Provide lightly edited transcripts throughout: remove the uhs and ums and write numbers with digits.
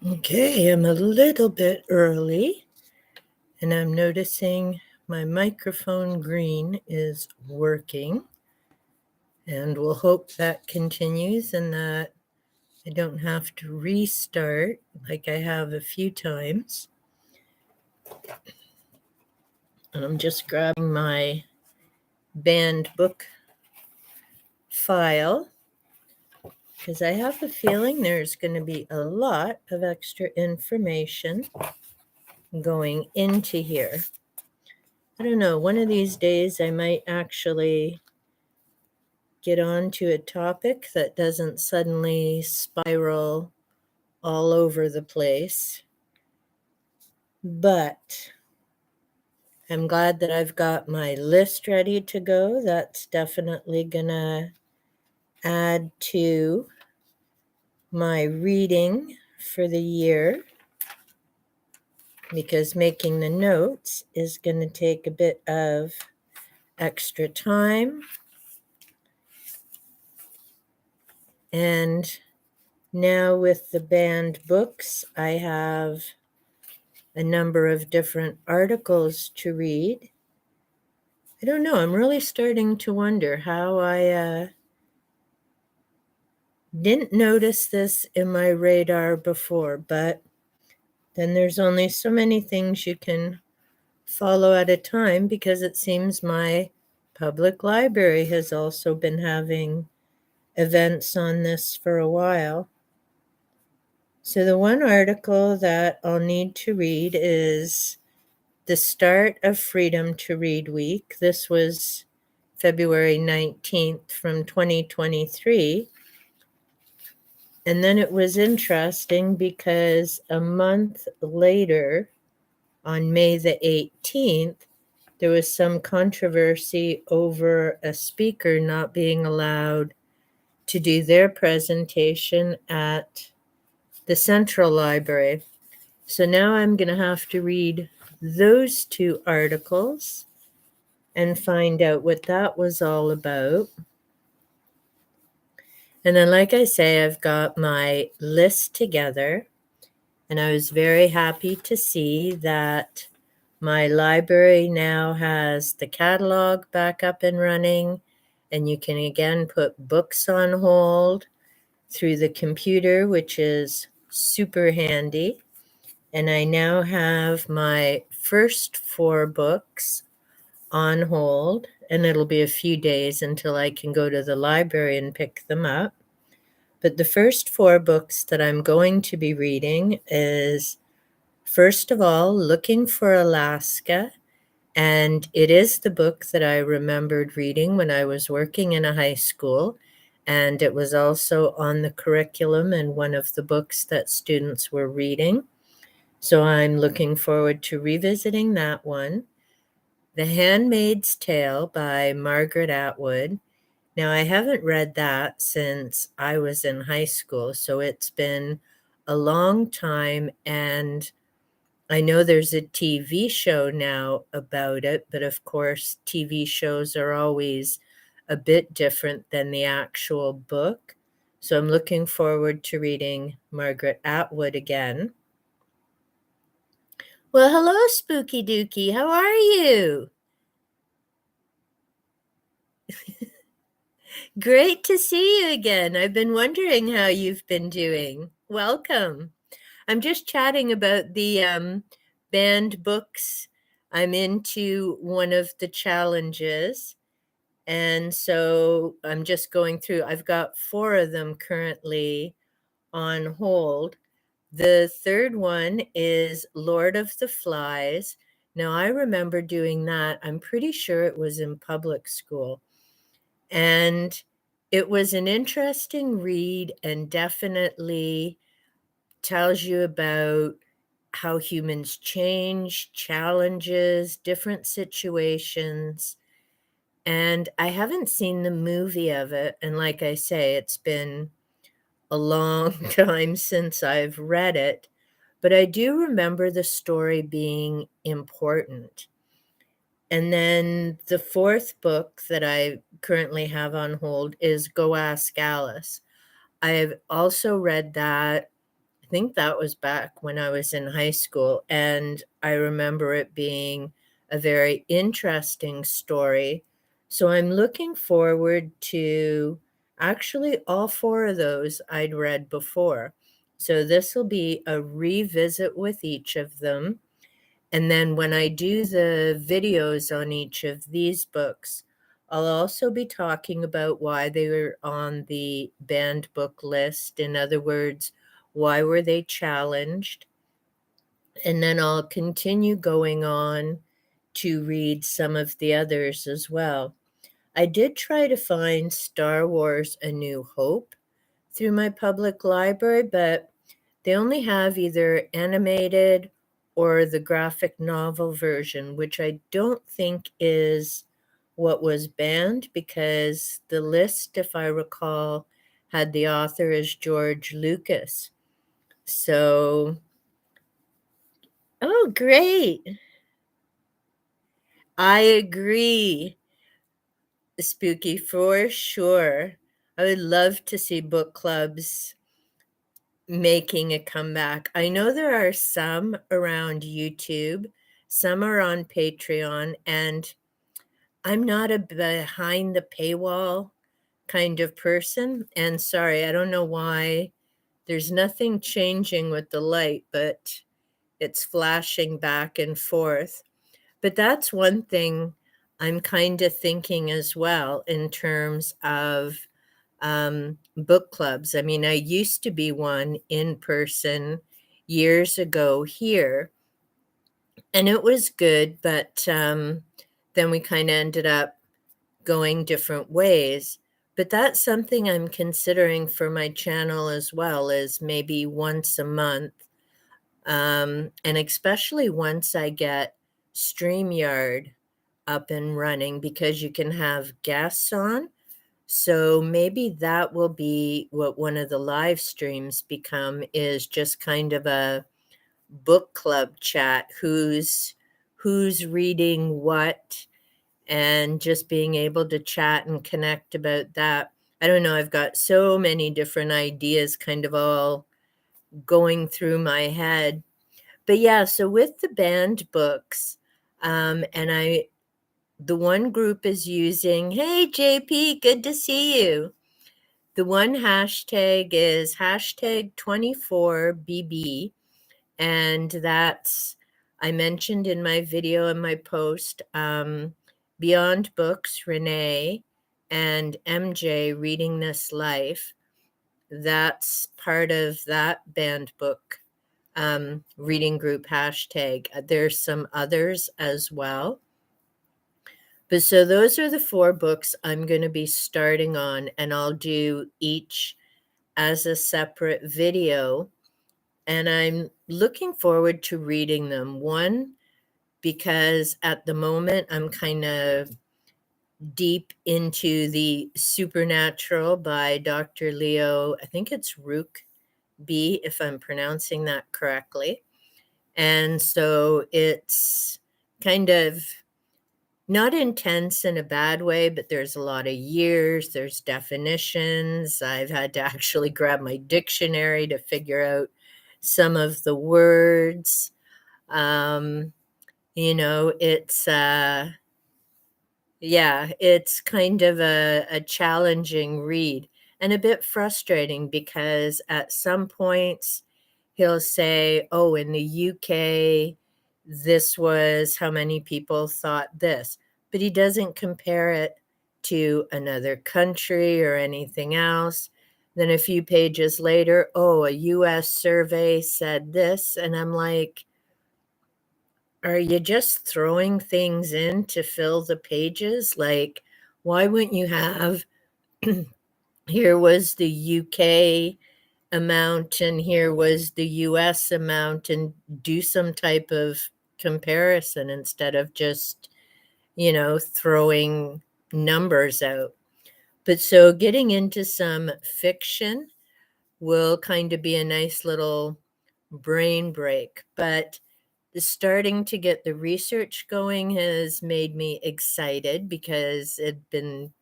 Okay, I'm a little bit early, and I'm noticing my microphone green is working, and we'll hope that continues and that I don't have to restart like I have a few times. And I'm just grabbing my banned book file because I have a feeling there's going to be a lot of extra information going into here. I don't know, one of these days I might actually get onto a topic that doesn't suddenly spiral all over the place. But I'm glad that I've got my list ready to go. That's definitely gonna add to my reading for the year because making the notes is going to take a bit of extra time. And now with the banned books, I have a number of different articles to read. I don't know. I'm really starting to wonder how I didn't notice this in my radar before, but then there's only so many things you can follow at a time because it seems my public library has also been having events on this for a while. So the one article that I'll need to read is the start of Freedom to Read Week. This was February 19th from 2023. And then it was interesting because a month later, on May the 18th, there was some controversy over a speaker not being allowed to do their presentation at the Central Library. So now I'm going to have to read those two articles and find out what that was all about. And then, like I say, I've got my list together, and I was very happy to see that my library now has the catalog back up and running, and you can again put books on hold through the computer, which is super handy. And I now have my first 4 books on hold, and it'll be a few days until I can go to the library and pick them up. But the first 4 books that I'm going to be reading is, first of all, Looking for Alaska. And it is the book that I remembered reading when I was working in a high school. And it was also on the curriculum and one of the books that students were reading. So I'm looking forward to revisiting that one. The Handmaid's Tale by Margaret Atwood. Now, I haven't read that since I was in high school, so it's been a long time, and I know there's a TV show now about it, but of course, TV shows are always a bit different than the actual book. So I'm looking forward to reading Margaret Atwood again. Well, hello, Spooky Dookie. How are you? Great to see you again. I've been wondering how you've been doing. Welcome. I'm just chatting about the banned books. I'm into one of the challenges. And so I'm just going through, I've got 4 of them currently on hold. The third one is Lord of the Flies. Now, I remember doing that. I'm pretty sure it was in public school. And it was an interesting read and definitely tells you about how humans change, challenges, different situations. And I haven't seen the movie of it. And like I say, it's been a long time since I've read it. But I do remember the story being important. And then the 4th book that I currently have on hold is Go Ask Alice. I've also read that, I think that was back when I was in high school, and I remember it being a very interesting story. So I'm looking forward to actually all four of those I'd read before. So this will be a revisit with each of them. And then when I do the videos on each of these books, I'll also be talking about why they were on the banned book list. In other words, why were they challenged? And then I'll continue going on to read some of the others as well. I did try to find Star Wars A New Hope through my public library, but they only have either animated or the graphic novel version, which I don't think is what was banned because the list, if I recall, had the author as George Lucas. So, oh, great. I agree, Spooky, for sure. I would love to see book clubs making a comeback. I know there are some around YouTube, some are on Patreon, and I'm not a behind the paywall kind of person. And sorry, I don't know why there's nothing changing with the light, but it's flashing back and forth. But that's one thing I'm kind of thinking as well in terms of book clubs. I mean, I used to be one in person years ago here, and it was good, but then we kind of ended up going different ways. But that's something I'm considering for my channel as well, is maybe once a month. And especially once I get StreamYard up and running, because you can have guests on. So maybe that will be what one of the live streams become, is just kind of a book club chat, who's reading what, and just being able to chat and connect about that. I don't know, I've got so many different ideas kind of all going through my head. But yeah, so with the banned books, and the one group is using, hey JP, good to see you. The one hashtag is hashtag 24BB, and that's, I mentioned in my video and my post, Beyond Books, Renee and MJ reading this life. That's part of that banned book reading group hashtag. There's some others as well. But so those are the four books I'm going to be starting on, and I'll do each as a separate video. And I'm looking forward to reading them. One, because at the moment I'm kind of deep into the Supernatural by Dr. Leo, I think it's Rook B, if I'm pronouncing that correctly. And so it's kind of not intense in a bad way, but there's a lot of years, there's definitions. I've had to actually grab my dictionary to figure out some of the words. It's yeah, it's kind of a challenging read and a bit frustrating, because at some points he'll say, oh, in the UK, this was how many people thought this, but he doesn't compare it to another country or anything else. Then a few pages later, oh, a US survey said this. And I'm like, are you just throwing things in to fill the pages? Like, why wouldn't you have, here was the UK amount and here was the US amount, and do some type of comparison instead of just, throwing numbers out. But so getting into some fiction will kind of be a nice little brain break. But starting to get the research going has made me excited, because it's been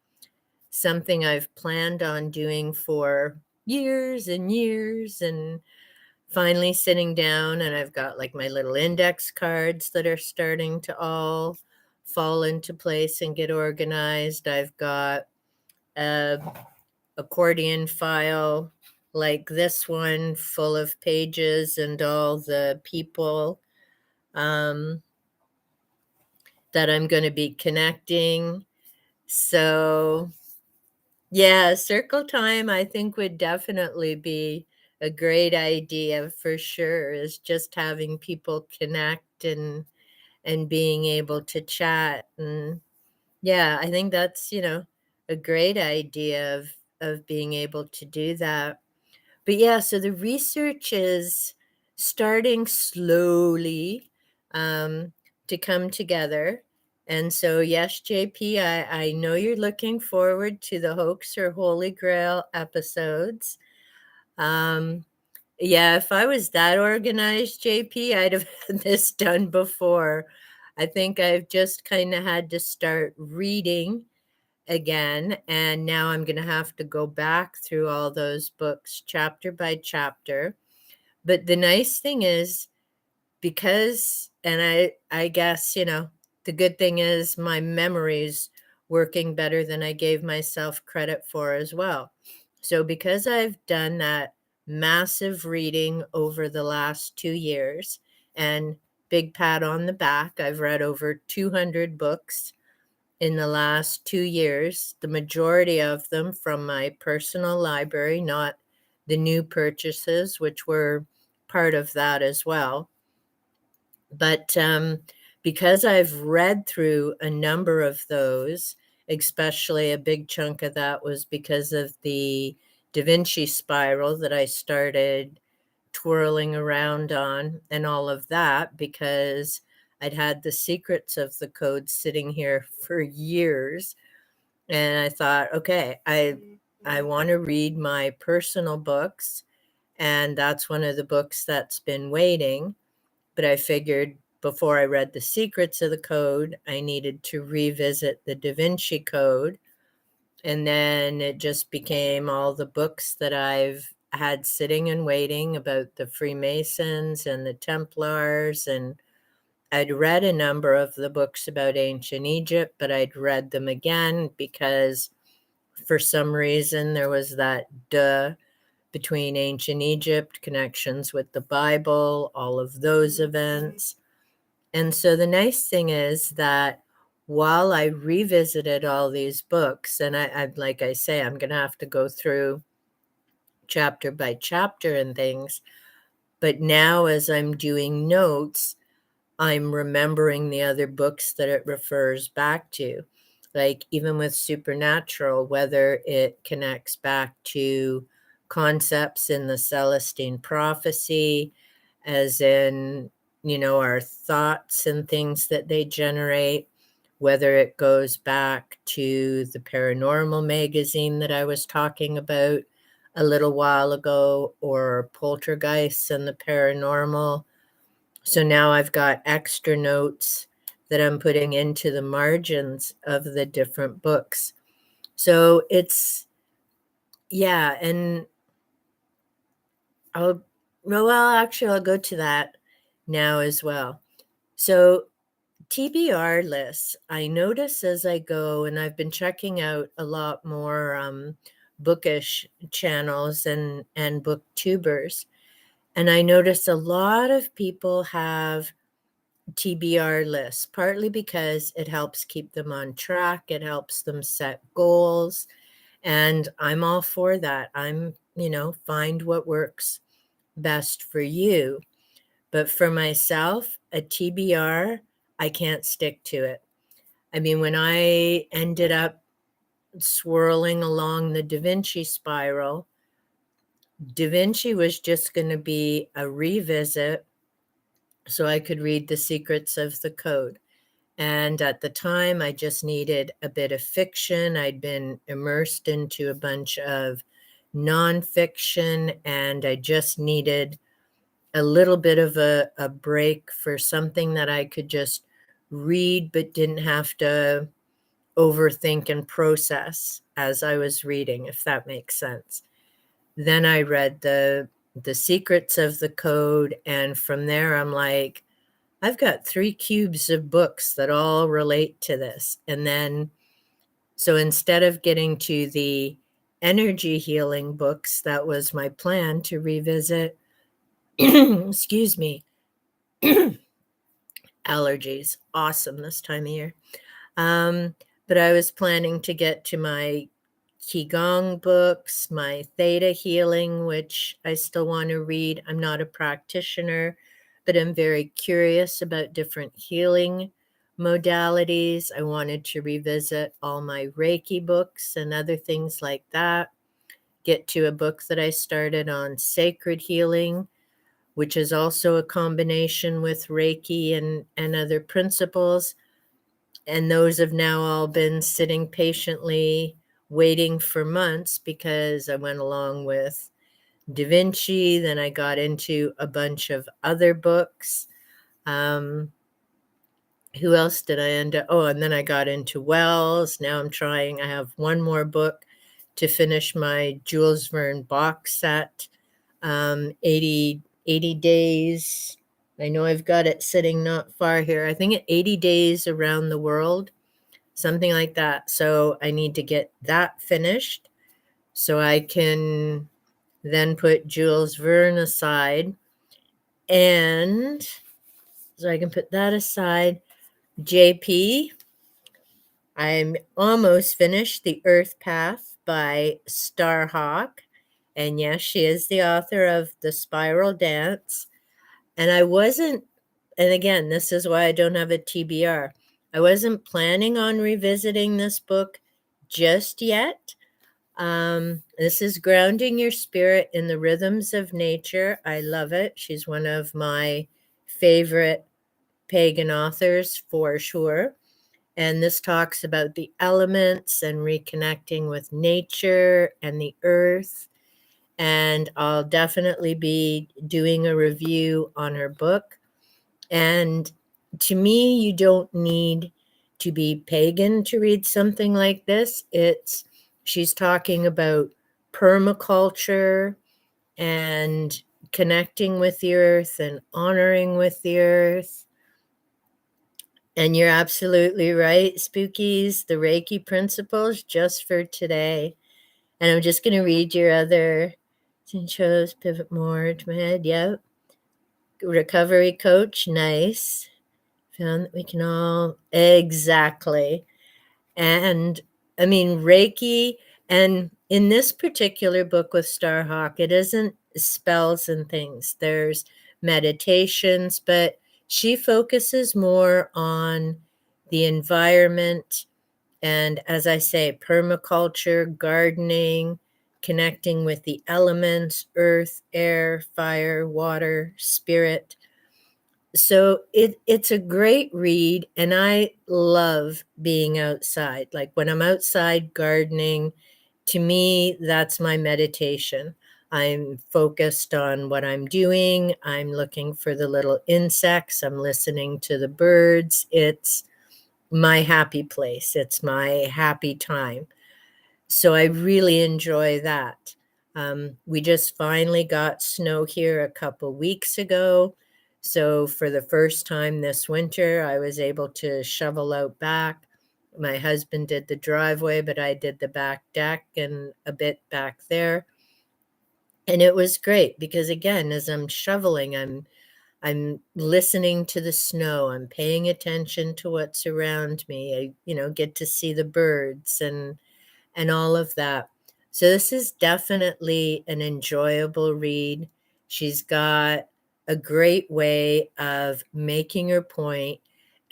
something I've planned on doing for years and years. And finally sitting down, and I've got like my little index cards that are starting to all fall into place and get organized. I've got a accordion file like this one full of pages and all the people um, that I'm going to be connecting. So, yeah, circle time, I think, would definitely be a great idea for sure, is just having people connect and being able to chat. And yeah, I think that's, a great idea of being able to do that. But yeah, so the research is starting slowly um, to come together. And so, yes, JP, I know you're looking forward to the Hoax or Holy Grail episodes. Um, yeah, if I was that organized, JP, I'd have had this done before. I think I've just kind of had to start reading again, and now I'm going to have to go back through all those books chapter by chapter. But the nice thing is, because and I guess, the good thing is my memory's working better than I gave myself credit for as well. So because I've done that massive reading over the last 2 years, and big pat on the back, I've read over 200 books in the last 2 years, the majority of them from my personal library, not the new purchases, which were part of that as well. But because I've read through a number of those, especially a big chunk of that was because of the Da Vinci spiral that I started twirling around on and all of that, because I'd had the secrets of the code sitting here for years. And I thought, okay, I want to read my personal books. And that's one of the books that's been waiting. But I figured before I read the secrets of the code, I needed to revisit the Da Vinci Code. And then it just became all the books that I've had sitting and waiting about the Freemasons and the Templars. And I'd read a number of the books about ancient Egypt, but I'd read them again because for some reason there was that between ancient Egypt, connections with the Bible, all of those events. And so the nice thing is that while I revisited all these books, and like I say, I'm going to have to go through chapter by chapter and things, but now as I'm doing notes, I'm remembering the other books that it refers back to. Like even with Supernatural, whether it connects back to concepts in the Celestine prophecy, as in, our thoughts and things that they generate, whether it goes back to the paranormal magazine that I was talking about a little while ago, or poltergeists and the paranormal. So now I've got extra notes that I'm putting into the margins of the different books. So it's, yeah, and actually, I'll go to that now as well. So TBR lists, I notice as I go, and I've been checking out a lot more bookish channels and booktubers, and I notice a lot of people have TBR lists, partly because it helps keep them on track, it helps them set goals, and I'm all for that. I'm, find what works best for you. But for myself, a TBR, I can't stick to it. I mean, when I ended up swirling along the Da Vinci spiral, Da Vinci was just going to be a revisit so I could read the secrets of the code. And at the time, I just needed a bit of fiction. I'd been immersed into a bunch of nonfiction, and I just needed a little bit of a break for something that I could just read, but didn't have to overthink and process as I was reading, if that makes sense. Then I read the the secrets of the code. And from there, I'm like, I've got 3 cubes of books that all relate to this. And then, so instead of getting to the energy healing books, that was my plan to revisit, excuse me, allergies. Awesome this time of year. But I was planning to get to my Qigong books, my Theta Healing, which I still want to read. I'm not a practitioner, but I'm very curious about different healing modalities. I wanted to revisit all my Reiki books and other things like that. Get to a book that I started on sacred healing, which is also a combination with Reiki and other principles. And those have now all been sitting patiently waiting for months because I went along with Da Vinci. Then I got into a bunch of other books. Who else did I end up? Oh, and then I got into Wells. Now I have one more book to finish my Jules Verne box set, 80 days. I know I've got it sitting not far here. I think 80 days around the world, something like that. So I need to get that finished so I can then put Jules Verne aside. And so I can put that aside. JP, I'm almost finished The Earth Path by Starhawk. And yes, she is the author of The Spiral Dance. And and again, this is why I don't have a TBR. I wasn't planning on revisiting this book just yet. This is grounding your spirit in the rhythms of nature. I love it. She's one of my favorite pagan authors for sure. And this talks about the elements and reconnecting with nature and the earth. And I'll definitely be doing a review on her book. And to me, you don't need to be pagan to read something like this. She's talking about permaculture and connecting with the earth and honoring with the earth. And you're absolutely right, Spookies, the Reiki principles just for today. And I'm just going to read your other shows, pivot more to my head. Yep. Recovery coach, nice. Found that we can all, exactly. And I mean, Reiki, and in this particular book with Starhawk, it isn't spells and things. There's meditations, but she focuses more on the environment and, as I say, permaculture, gardening, connecting with the elements, earth, air, fire, water, spirit. So it's a great read, and I love being outside. Like when I'm outside gardening, to me, that's my meditation. I'm focused on what I'm doing. I'm looking for the little insects. I'm listening to the birds. It's my happy place. It's my happy time. So I really enjoy that. We just finally got snow here a couple weeks ago. So for the first time this winter, I was able to shovel out back. My husband did the driveway, but I did the back deck and a bit back there. And it was great because, again, as I'm shoveling, I'm listening to the snow. I'm paying attention to what's around me. I get to see the birds and all of that. So this is definitely an enjoyable read. She's got a great way of making her point.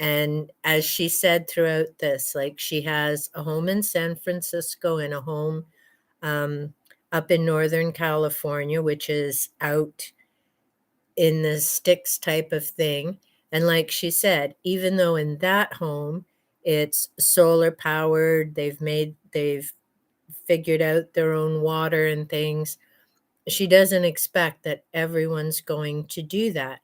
And as she said throughout this, like she has a home in San Francisco and a home up in Northern California, which is out in the sticks type of thing. And like she said, even though in that home it's solar powered, they've figured out their own water and things, she doesn't expect that everyone's going to do that.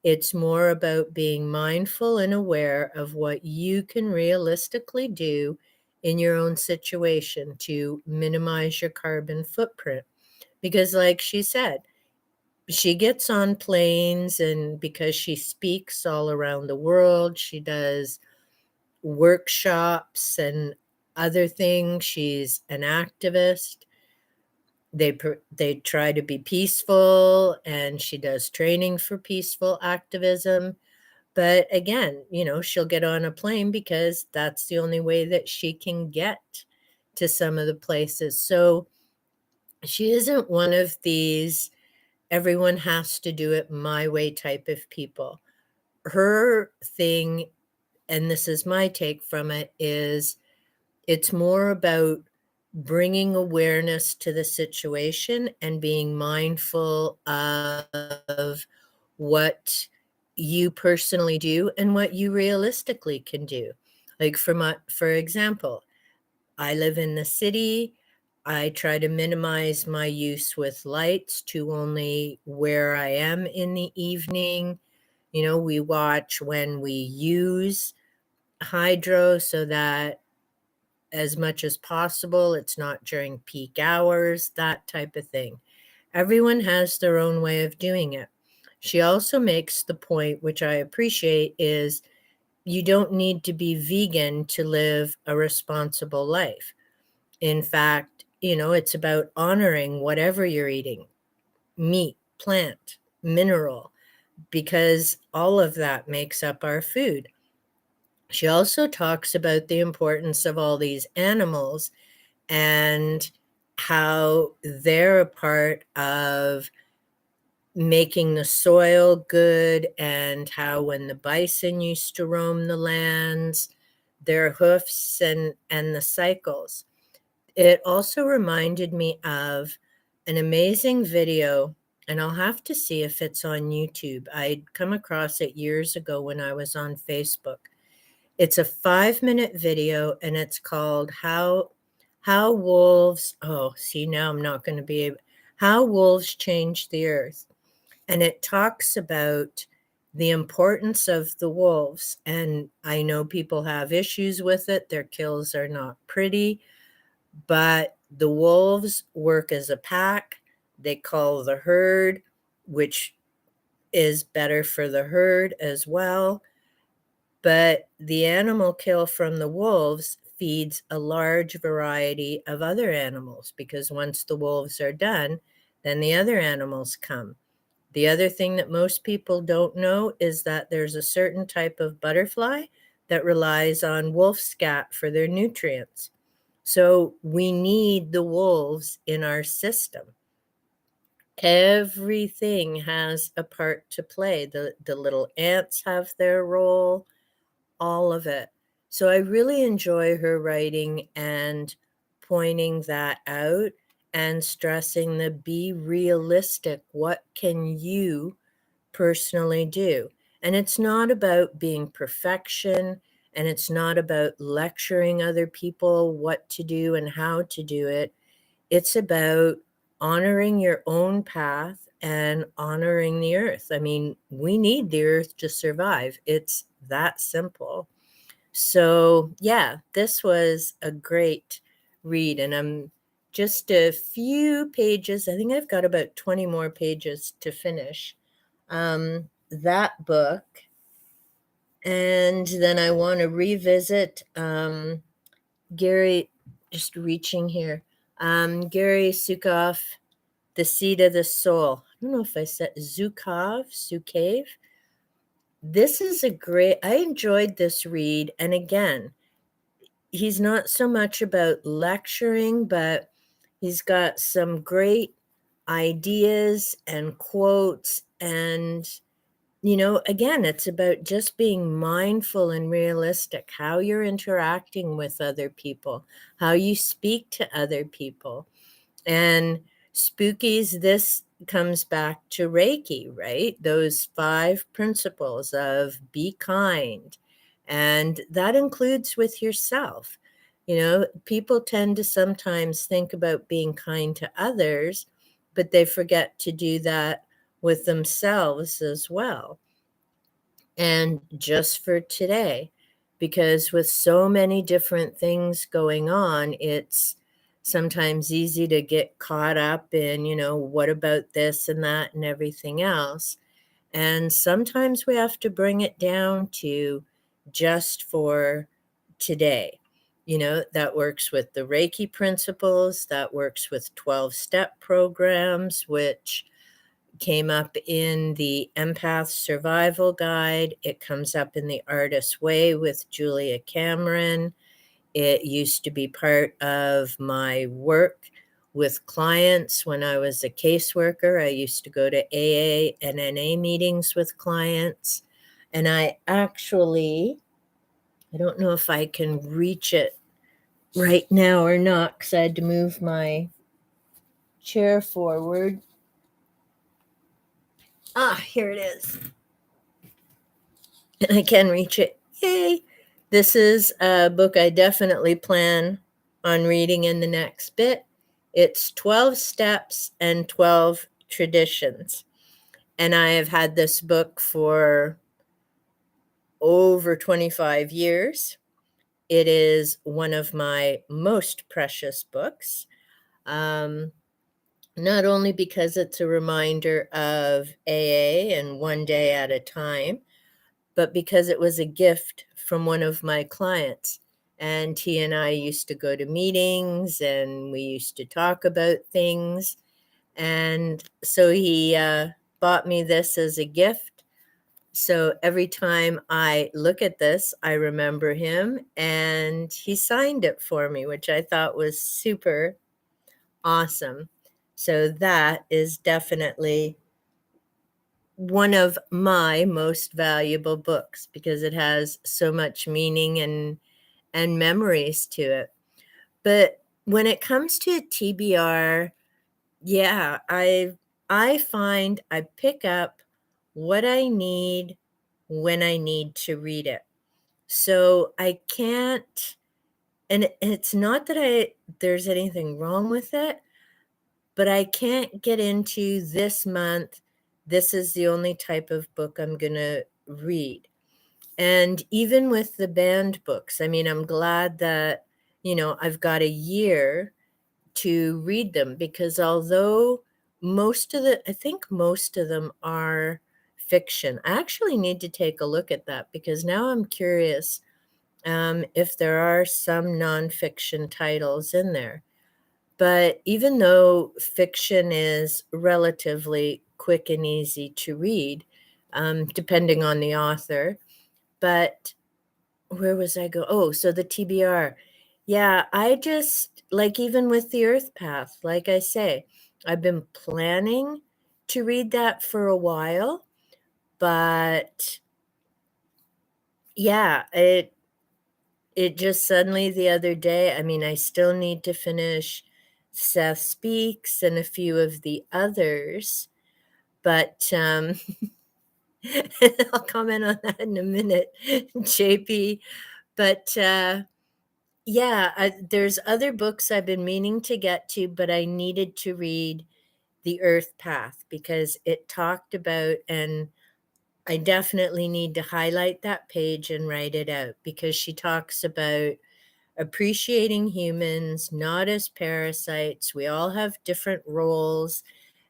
It's more about being mindful and aware of what you can realistically do in your own situation to minimize your carbon footprint. Because like she said, she gets on planes, and because she speaks all around the world, she does workshops and other things. She's an activist. They try to be peaceful, and she does training for peaceful activism. But again, she'll get on a plane because that's the only way that she can get to some of the places. So she isn't one of these everyone has to do it my way type of people. Her thing, and this is my take from it, is it's more about bringing awareness to the situation and being mindful of what you personally do and what you realistically can do. Like for example, I live in the city. I try to minimize my use with lights to only where I am in the evening. We watch when we use hydro so that as much as possible, it's not during peak hours, that type of thing. Everyone has their own way of doing it. She also makes the point, which I appreciate, is you don't need to be vegan to live a responsible life. In fact, it's about honoring whatever you're eating, meat, plant, mineral, because all of that makes up our food. She also talks about the importance of all these animals and how they're a part of making the soil good, and how when the bison used to roam the lands, their hoofs and the cycles. It also reminded me of an amazing video, and I'll have to see if it's on YouTube. I'd come across it years ago when I was on Facebook. It's a 5-minute video, and it's called How Wolves, oh, see, now I'm not going to be able, How Wolves Changed the Earth. And it talks about the importance of the wolves. And I know people have issues with it. Their kills are not pretty, but the wolves work as a pack. They call the herd, which is better for the herd as well. But the animal kill from the wolves feeds a large variety of other animals, because once the wolves are done, then the other animals come. The other thing that most people don't know is that there's a certain type of butterfly that relies on wolf scat for their nutrients. So we need the wolves in our system. Everything has a part to play. The little ants have their role, all of it. So I really enjoy her writing and pointing that out and stressing the be realistic. What can you personally do? And it's not about being perfection, and it's not about lecturing other people what to do and how to do it. It's about honoring your own path and honoring the earth. I mean, we need the earth to survive. It's that simple. So, yeah, this was a great read, and I'm just a few pages. I think I've got about 20 more pages to finish that book. And then I want to revisit Gary, just reaching here, Gary Sukov, The Seed of the Soul. I don't know if I said Zukave. This is I enjoyed this read. And again, he's not so much about lecturing, but he's got some great ideas and quotes. And, again, it's about just being mindful and realistic, how you're interacting with other people, how you speak to other people. And spookies, this comes back to Reiki, right? Those 5 principles of be kind. And that includes with yourself. People tend to sometimes think about being kind to others, but they forget to do that with themselves as well. And just for today, because with so many different things going on, it's sometimes easy to get caught up in, what about this and that and everything else. And sometimes we have to bring it down to just for today. That works with the Reiki principles, that works with 12-step programs, which came up in the Empath Survival Guide. It comes up in the Artist's Way with Julia Cameron. It used to be part of my work with clients when I was a caseworker. I used to go to AA and NA meetings with clients. And I don't know if I can reach it right now or not, because I had to move my chair forward. Here it is. And I can reach it. Yay! This is a book I definitely plan on reading in the next bit. It's 12 Steps and 12 Traditions. And I have had this book for over 25 years. It is one of my most precious books, not only because it's a reminder of AA and one day at a time, but because it was a gift from one of my clients. And he and I used to go to meetings and we used to talk about things. And so he bought me this as a gift. So every time I look at this, I remember him, and he signed it for me, which I thought was super awesome. So that is definitely one of my most valuable books because it has so much meaning and memories to it. But when it comes to TBR, yeah, I find I pick up what I need when I need to read it. So I can't, and it's not that there's anything wrong with it, but I can't get into this month. This is the only type of book I'm going to read. And even with the banned books, I mean, I'm glad that, I've got a year to read them, because although I think most of them are fiction. I actually need to take a look at that, because now I'm curious if there are some nonfiction titles in there. But even though fiction is relatively quick and easy to read, depending on the author, but where was I go? Oh, so the TBR. Yeah, I just, like, even with the Earth Path, like I say, I've been planning to read that for a while, but yeah, it just suddenly the other day, I mean, I still need to finish Seth Speaks and a few of the others, but I'll comment on that in a minute, JP. But yeah, there's other books I've been meaning to get to, but I needed to read The Earth Path because it talked about, and I definitely need to highlight that page and write it out, because she talks about appreciating humans not as parasites. We all have different roles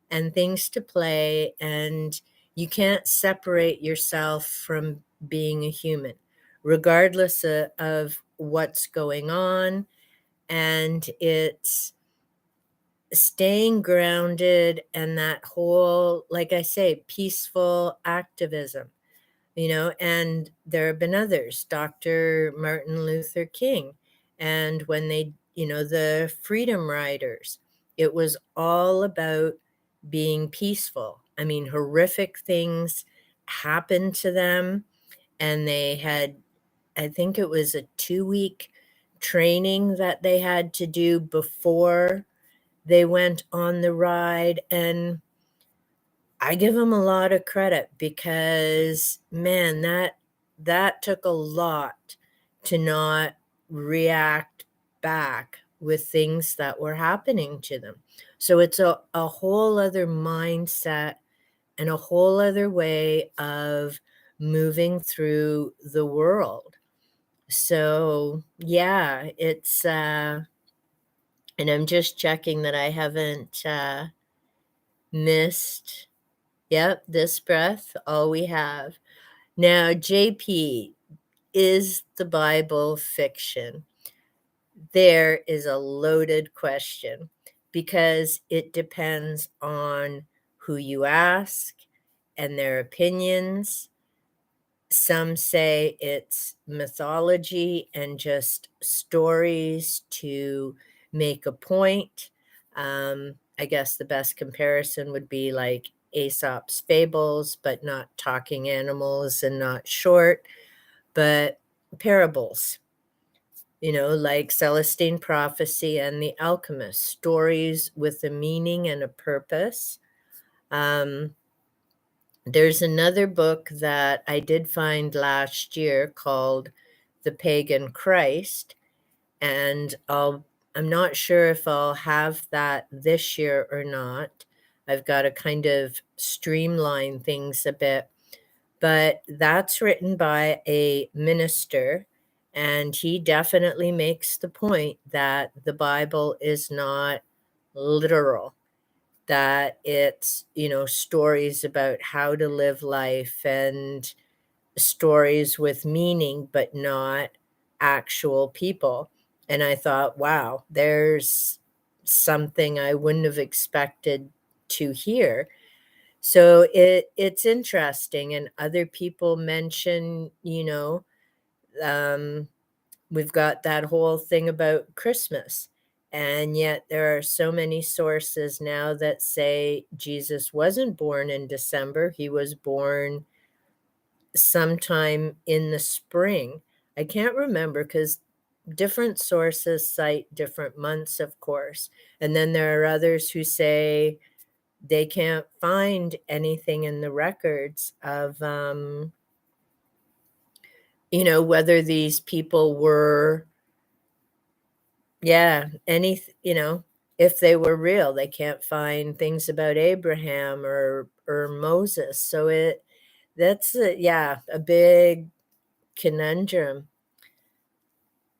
and things to play, and you can't separate yourself from being a human, regardless of what's going on. And it's staying grounded and that whole, like I say, peaceful activism. And there have been others, Dr. Martin Luther King, and when the Freedom Riders, it was all about being peaceful. I mean, horrific things happened to them, and they had, I think it was a 2-week training that they had to do before they went on the ride. And I give them a lot of credit, because man, that took a lot to not react back with things that were happening to them. So it's a whole other mindset and a whole other way of moving through the world. So yeah, And I'm just checking that I haven't missed. Yep, this breath, all we have. Now, JP, is the Bible fiction? There is a loaded question because it depends on who you ask and their opinions. Some say it's mythology and just stories to make a point. I guess the best comparison would be like Aesop's fables, but not talking animals and not short, but parables, like Celestine Prophecy and The Alchemist, stories with a meaning and a purpose. There's another book that I did find last year called The Pagan Christ, and I'm not sure if I'll have that this year or not. I've got to kind of streamline things a bit, but that's written by a minister, and he definitely makes the point that the Bible is not literal, that it's, stories about how to live life and stories with meaning, but not actual people. And I thought, wow, there's something I wouldn't have expected to hear. So it's interesting. And other people mention, um, we've got that whole thing about Christmas. And yet there are so many sources now that say Jesus wasn't born in December. He was born sometime in the spring. I can't remember because different sources cite different months, of course. And then there are others who say they can't find anything in the records of, whether these people were, yeah, if they were real. They can't find things about Abraham or Moses. So that's a big conundrum.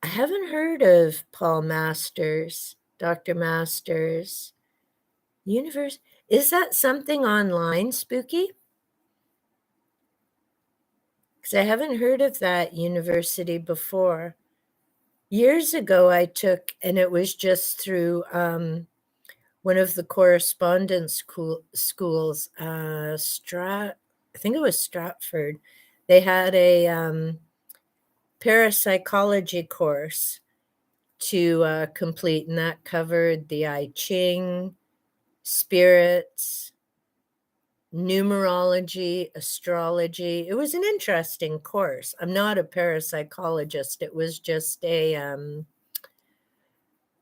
I haven't heard of Paul Masters, Dr. Masters Universe. Is that something online, Spooky? Because I haven't heard of that university before. Years ago, I took, and it was just through one of the correspondence schools, I think it was Stratford. They had a parapsychology course to complete, and that covered the I Ching, spirits, numerology, astrology. It was an interesting course. I'm not a parapsychologist. It was just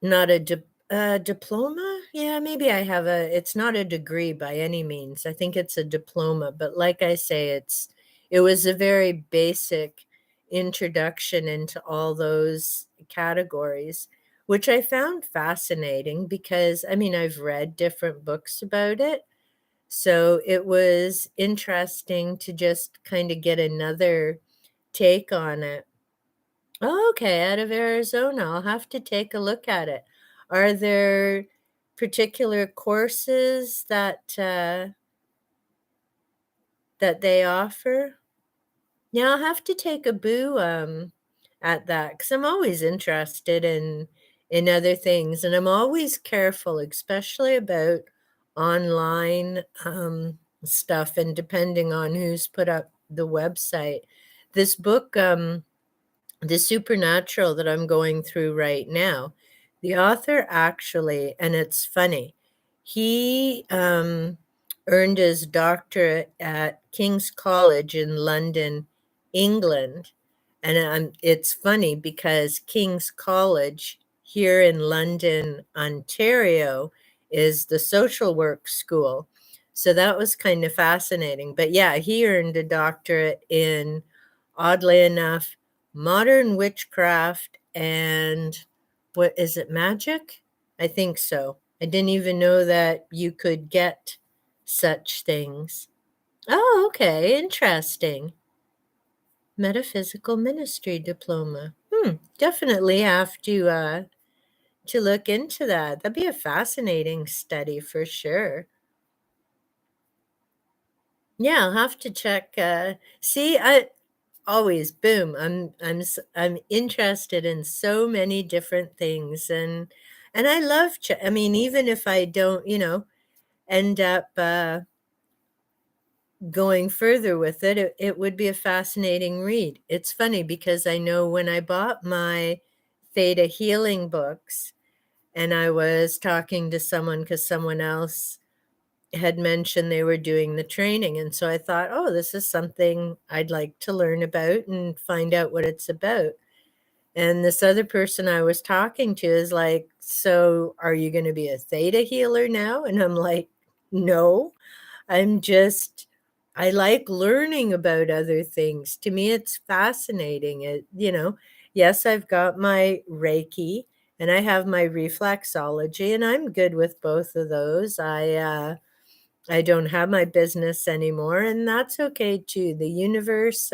not a diploma. Yeah, maybe I have it's not a degree by any means. I think it's a diploma, but like I say, it was a very basic introduction into all those categories, which I found fascinating because I've read different books about it. So it was interesting to just kind of get another take on it. Oh, okay, out of Arizona. I'll have to take a look at it. Are there particular courses that they offer? Yeah, I'll have to take a boo at that because I'm always interested in other things, and I'm always careful, especially about online stuff, and depending on who's put up the website. This book, The Supernatural, that I'm going through right now, the author actually, and it's funny, he earned his doctorate at King's College in London, England. And it's funny because King's College here in London, Ontario, is the social work school. So that was kind of fascinating. But yeah, he earned a doctorate in, oddly enough, modern witchcraft and, what is it, magic? I think so. I didn't even know that you could get such things. Oh, okay, interesting. Metaphysical ministry diploma. Definitely have to to look into that. That'd be a fascinating study for sure. Yeah, I'll have to check, see, I always boom, I'm interested in so many different things, and I love I mean, even if I don't, end up, going further with it, it would be a fascinating read. It's funny because I know when I bought my Theta Healing books, and I was talking to someone because someone else had mentioned they were doing the training. And so I thought, oh, this is something I'd like to learn about and find out what it's about. And this other person I was talking to is like, so are you going to be a theta healer now? And I'm like, no, I'm just, I like learning about other things. To me, it's fascinating. Yes, I've got my Reiki and I have my reflexology, and I'm good with both of those. I don't have my business anymore, and that's okay too. The universe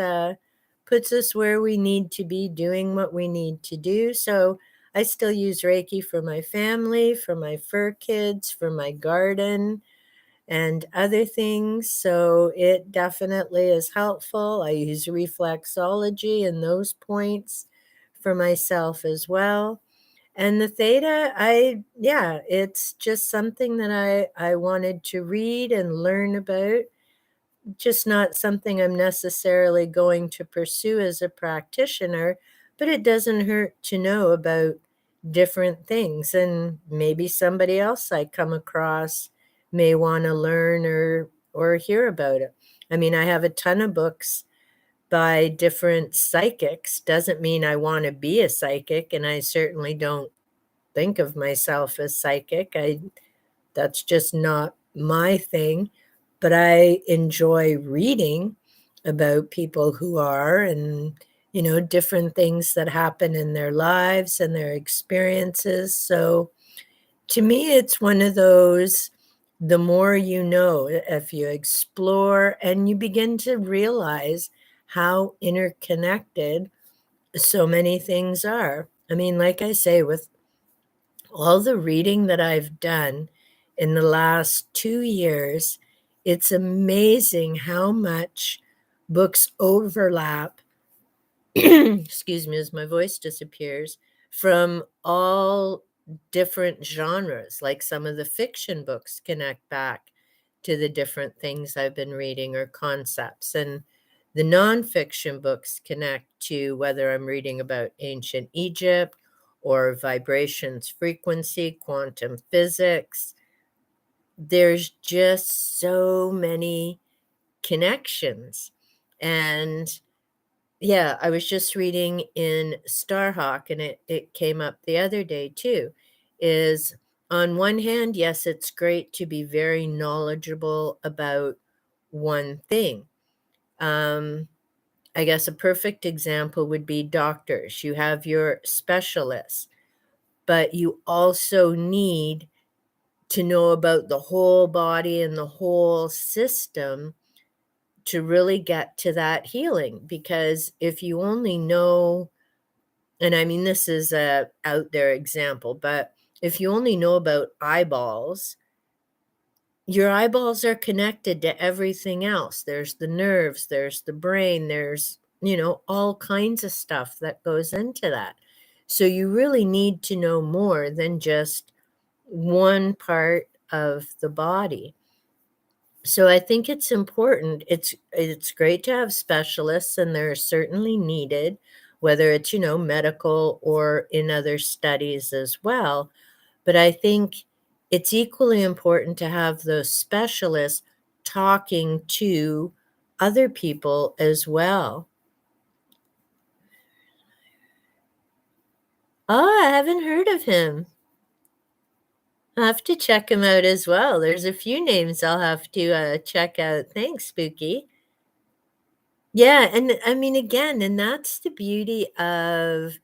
puts us where we need to be doing what we need to do. So I still use Reiki for my family, for my fur kids, for my garden, and other things. So it definitely is helpful. I use reflexology in those points for myself as well. And the theta, yeah, it's just something that I wanted to read and learn about, just not something I'm necessarily going to pursue as a practitioner, but it doesn't hurt to know about different things. And maybe somebody else I come across may want to learn or hear about it. I mean, I have a ton of books by different psychics. Doesn't mean I want to be a psychic, and I certainly don't think of myself as psychic. That's just not my thing, but I enjoy reading about people who are, and different things that happen in their lives and their experiences. So to me, it's one of those, the more you know, if you explore and you begin to realize how interconnected so many things are. I mean, like I say, with all the reading that I've done in the last 2 years, it's amazing how much books overlap, excuse me, as my voice disappears, from all different genres. Like some of the fiction books connect back to the different things I've been reading or concepts. And the nonfiction books connect to whether I'm reading about ancient Egypt or vibrations, frequency, quantum physics. There's just so many connections. And yeah, I was just reading in Starhawk, and it came up the other day too, is on one hand, yes, it's great to be very knowledgeable about one thing. Um, I guess a perfect example would be doctors. You have your specialists, but you also need to know about the whole body and the whole system to really get to that healing. Because if you only know, and I mean, this is a out there example, but if you only know about eyeballs, your eyeballs are connected to everything else. There's the nerves, there's the brain, there's, all kinds of stuff that goes into that. So you really need to know more than just one part of the body. So I think it's important. It's great to have specialists, and they're certainly needed, whether it's, medical or in other studies as well. But I think it's equally important to have those specialists talking to other people as well. Oh, I haven't heard of him. I'll have to check him out as well. There's a few names I'll have to check out. Thanks, Spooky. Yeah, and I mean, again, and that's the beauty of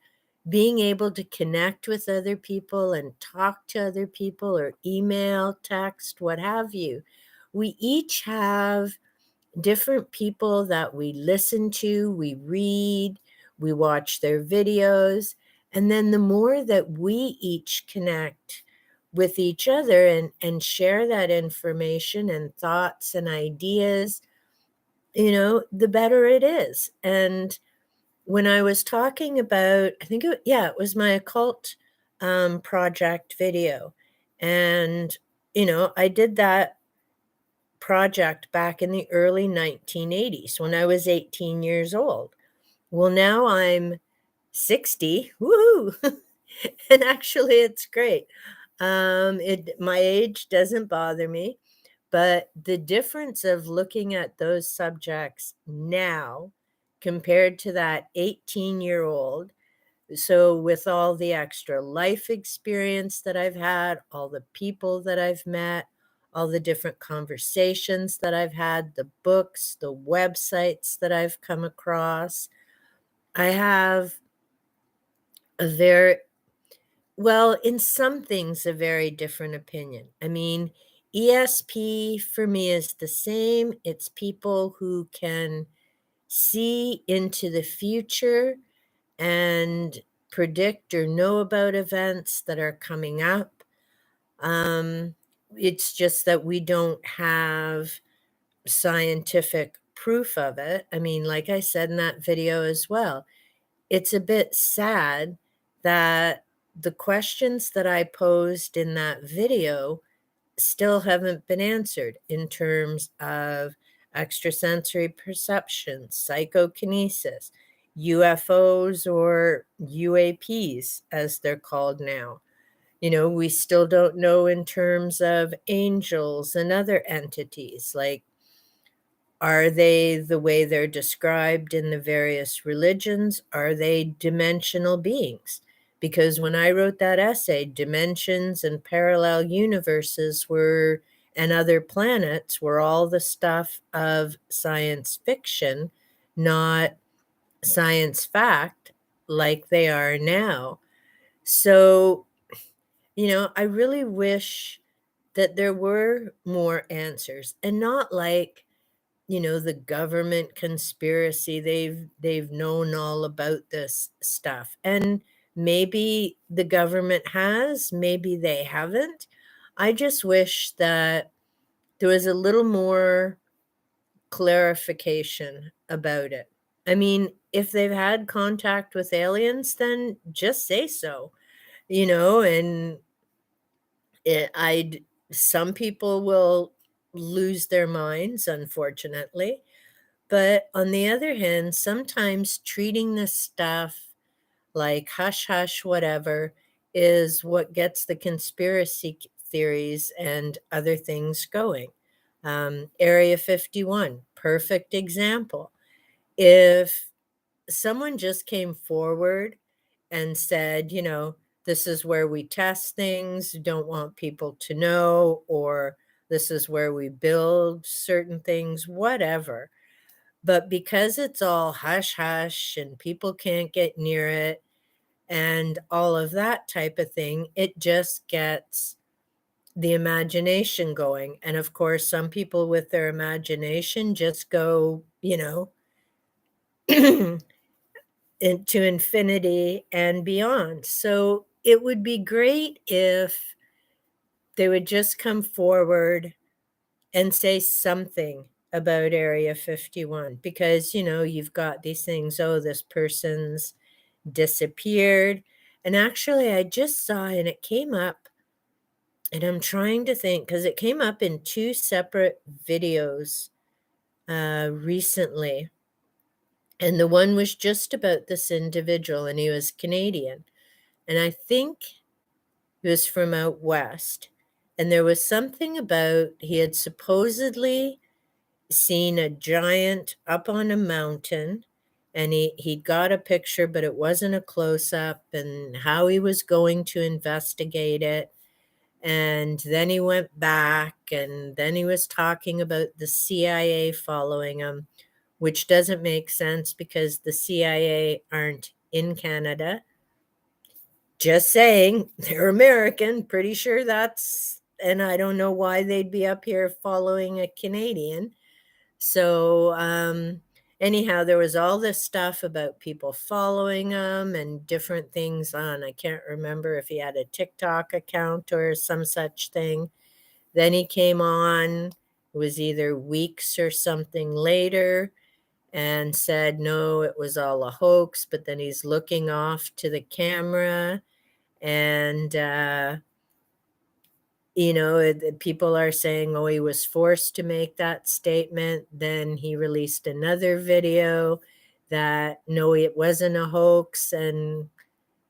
being able to connect with other people and talk to other people or email, text, what have you. We each have different people that we listen to, we read, we watch their videos, And then the more that we each connect with each other and share that information and thoughts and ideas, the better it is. And when I was talking about, I think it was my occult project video. And, I did that project back in the early 1980s when I was 18 years old. Well, now I'm 60. Woohoo! And actually, it's great. My age doesn't bother me, but the difference of looking at those subjects now compared to that 18-year-old, so with all the extra life experience that I've had, all the people that I've met, all the different conversations that I've had, the books, the websites that I've come across, I have a very well, in some things, a very different opinion. I mean, ESP for me is the same. It's people who can see into the future and predict or know about events that are coming up. Um, it's just that we don't have scientific proof of it. I mean, like I said in that video as well, it's a bit sad that the questions that I posed in that video still haven't been answered in terms of extrasensory perception, psychokinesis, UFOs or UAPs, as they're called now. We still don't know in terms of angels and other entities. Like, are they the way they're described in the various religions? Are they dimensional beings? Because when I wrote that essay, dimensions and parallel universes and other planets were all the stuff of science fiction, not science fact like they are now. So, I really wish that there were more answers and not like the government conspiracy. They've known all about this stuff. And maybe the government has, maybe they haven't. I just wish that there was a little more clarification about it. I mean, if they've had contact with aliens, then just say so, and I'd some people will lose their minds, unfortunately. But on the other hand, sometimes treating this stuff like hush hush, whatever, is what gets the conspiracy theories and other things going. Area 51, perfect example. If someone just came forward and said, this is where we test things, don't want people to know, or this is where we build certain things, whatever. But because it's all hush hush and people can't get near it and all of that type of thing, it just gets the imagination going. And of course, some people with their imagination just go, into infinity and beyond. So it would be great if they would just come forward and say something about Area 51 because, you've got these things, oh, this person's disappeared. And actually, I just saw, and it came up, and I'm trying to think because it came up in two separate videos recently. And the one was just about this individual, and he was Canadian. And I think he was from out west. And there was something about he had supposedly seen a giant up on a mountain, and he got a picture, but it wasn't a close-up, and how he was going to investigate it. And then he went back, and then he was talking about the CIA following him, which doesn't make sense because the CIA aren't in Canada. Just saying, they're American, pretty sure and I don't know why they'd be up here following a Canadian. So, anyhow, there was all this stuff about people following him and different things on, I can't remember if he had a TikTok account or some such thing. Then he came on, it was either weeks or something later, and said, no, it was all a hoax. But then he's looking off to the camera and, people are saying, oh, he was forced to make that statement. Then he released another video that, no, it wasn't a hoax. And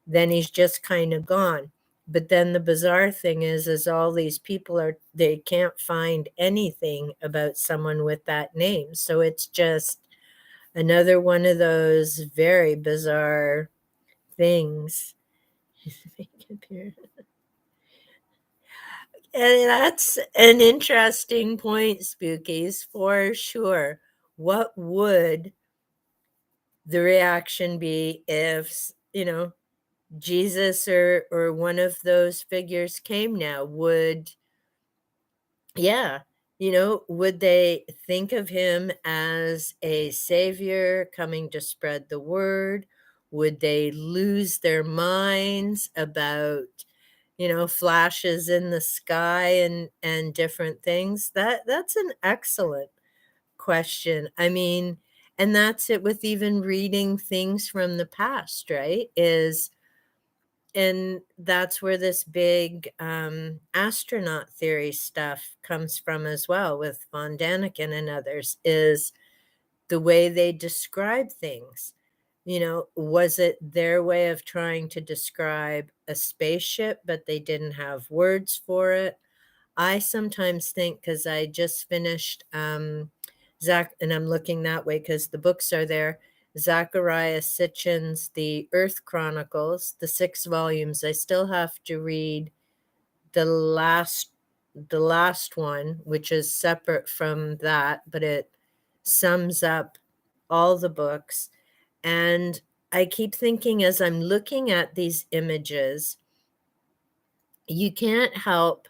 then he's just kind of gone. But then the bizarre thing is all these people they can't find anything about someone with that name. So it's just another one of those very bizarre things. And that's an interesting point, Spookies, for sure. What would the reaction be if, Jesus or one of those figures came now? Would they think of him as a savior coming to spread the word? Would they lose their minds about, flashes in the sky and different things? That's an excellent question. I mean, and that's it with even reading things from the past, right? And that's where this big astronaut theory stuff comes from as well, with von Daniken and others, is the way they describe things. Was it their way of trying to describe a spaceship, but they didn't have words for it? I sometimes think, because I just finished Zach, and I'm looking that way because the books are there. Zachariah Sitchin's The Earth Chronicles, the 6 volumes. I still have to read the last one, which is separate from that, but it sums up all the books. And I keep thinking, as I'm looking at these images, you can't help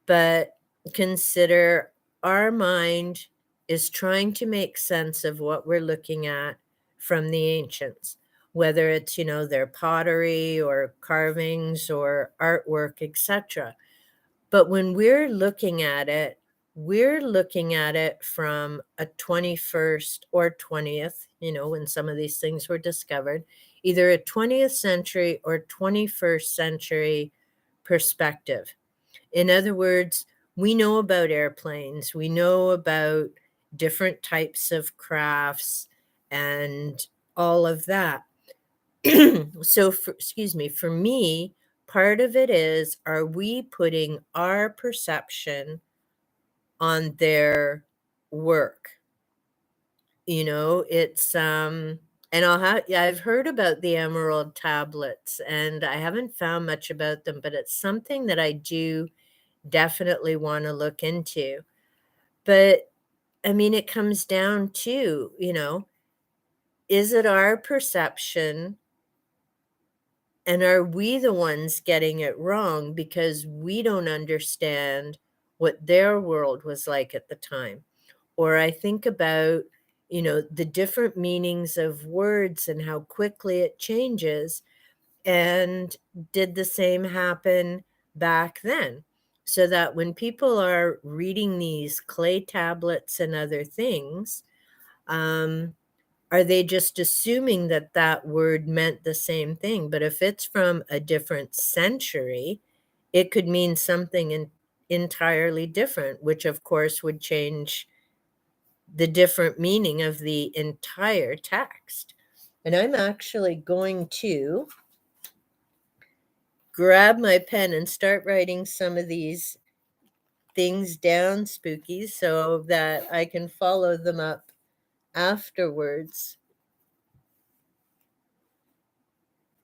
but consider our mind is trying to make sense of what we're looking at from the ancients, whether it's, their pottery or carvings or artwork, etc. But when we're looking at it from a 21st or 20th, when some of these things were discovered, either a 20th century or 21st century perspective. In other words, we know about airplanes, we know about different types of crafts and all of that. So, for me, part of it is, are we putting our perception on their work? It's and I've heard about the emerald tablets, and I haven't found much about them, but it's something that I do definitely want to look into. But I mean, it comes down to, is it our perception, and are we the ones getting it wrong because we don't understand what their world was like at the time? Or I think about, the different meanings of words and how quickly it changes. And did the same happen back then? So that when people are reading these clay tablets and other things, are they just assuming that that word meant the same thing? But if it's from a different century, it could mean something entirely different, which of course would change the different meaning of the entire text. And I'm actually going to grab my pen and start writing some of these things down, Spooky, so that I can follow them up afterwards.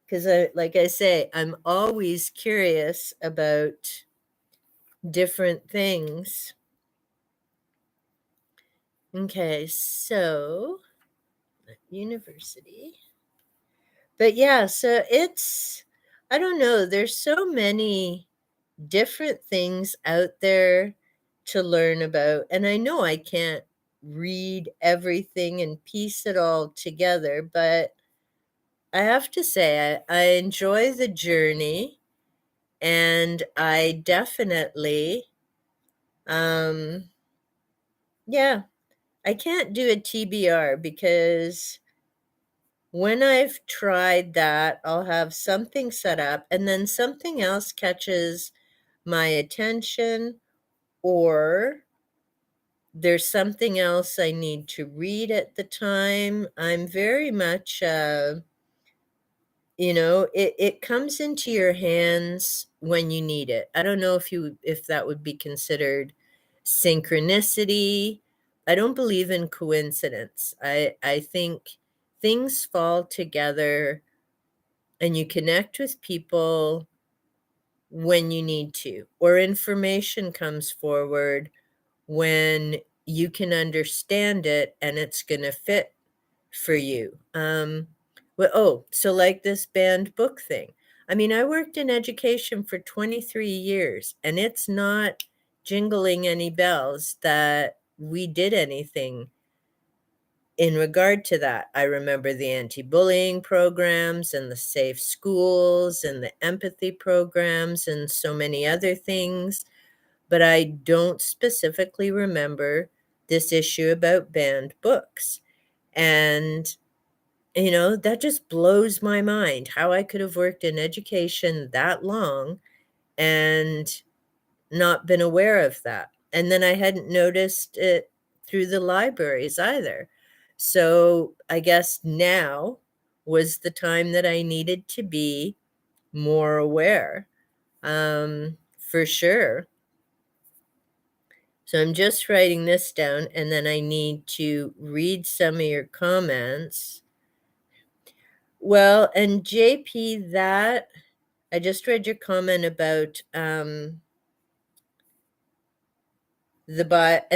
Because like I say, I'm always curious about different things. Okay, so university. But yeah, so I don't know, there's so many different things out there to learn about. And I know I can't read everything and piece it all together, but I have to say I enjoy the journey, and I definitely, um, yeah, I can't do a TBR because when I've tried that, I'll have something set up and then something else catches my attention, or there's something else I need to read at the time. I'm very much, it comes into your hands when you need it. I don't know if that would be considered synchronicity. I don't believe in coincidence. I think things fall together and you connect with people when you need to, or information comes forward when you can understand it and it's going to fit for you. So like this banned book thing. I mean, I worked in education for 23 years, and it's not jingling any bells that we did anything in regard to that. I remember the anti-bullying programs and the safe schools and the empathy programs and so many other things, but I don't specifically remember this issue about banned books. And that just blows my mind how I could have worked in education that long and not been aware of that. And then I hadn't noticed it through the libraries either. So I guess now was the time that I needed to be more aware, for sure. So I'm just writing this down, and then I need to read some of your comments. Well, and JP, that I just read your comment about and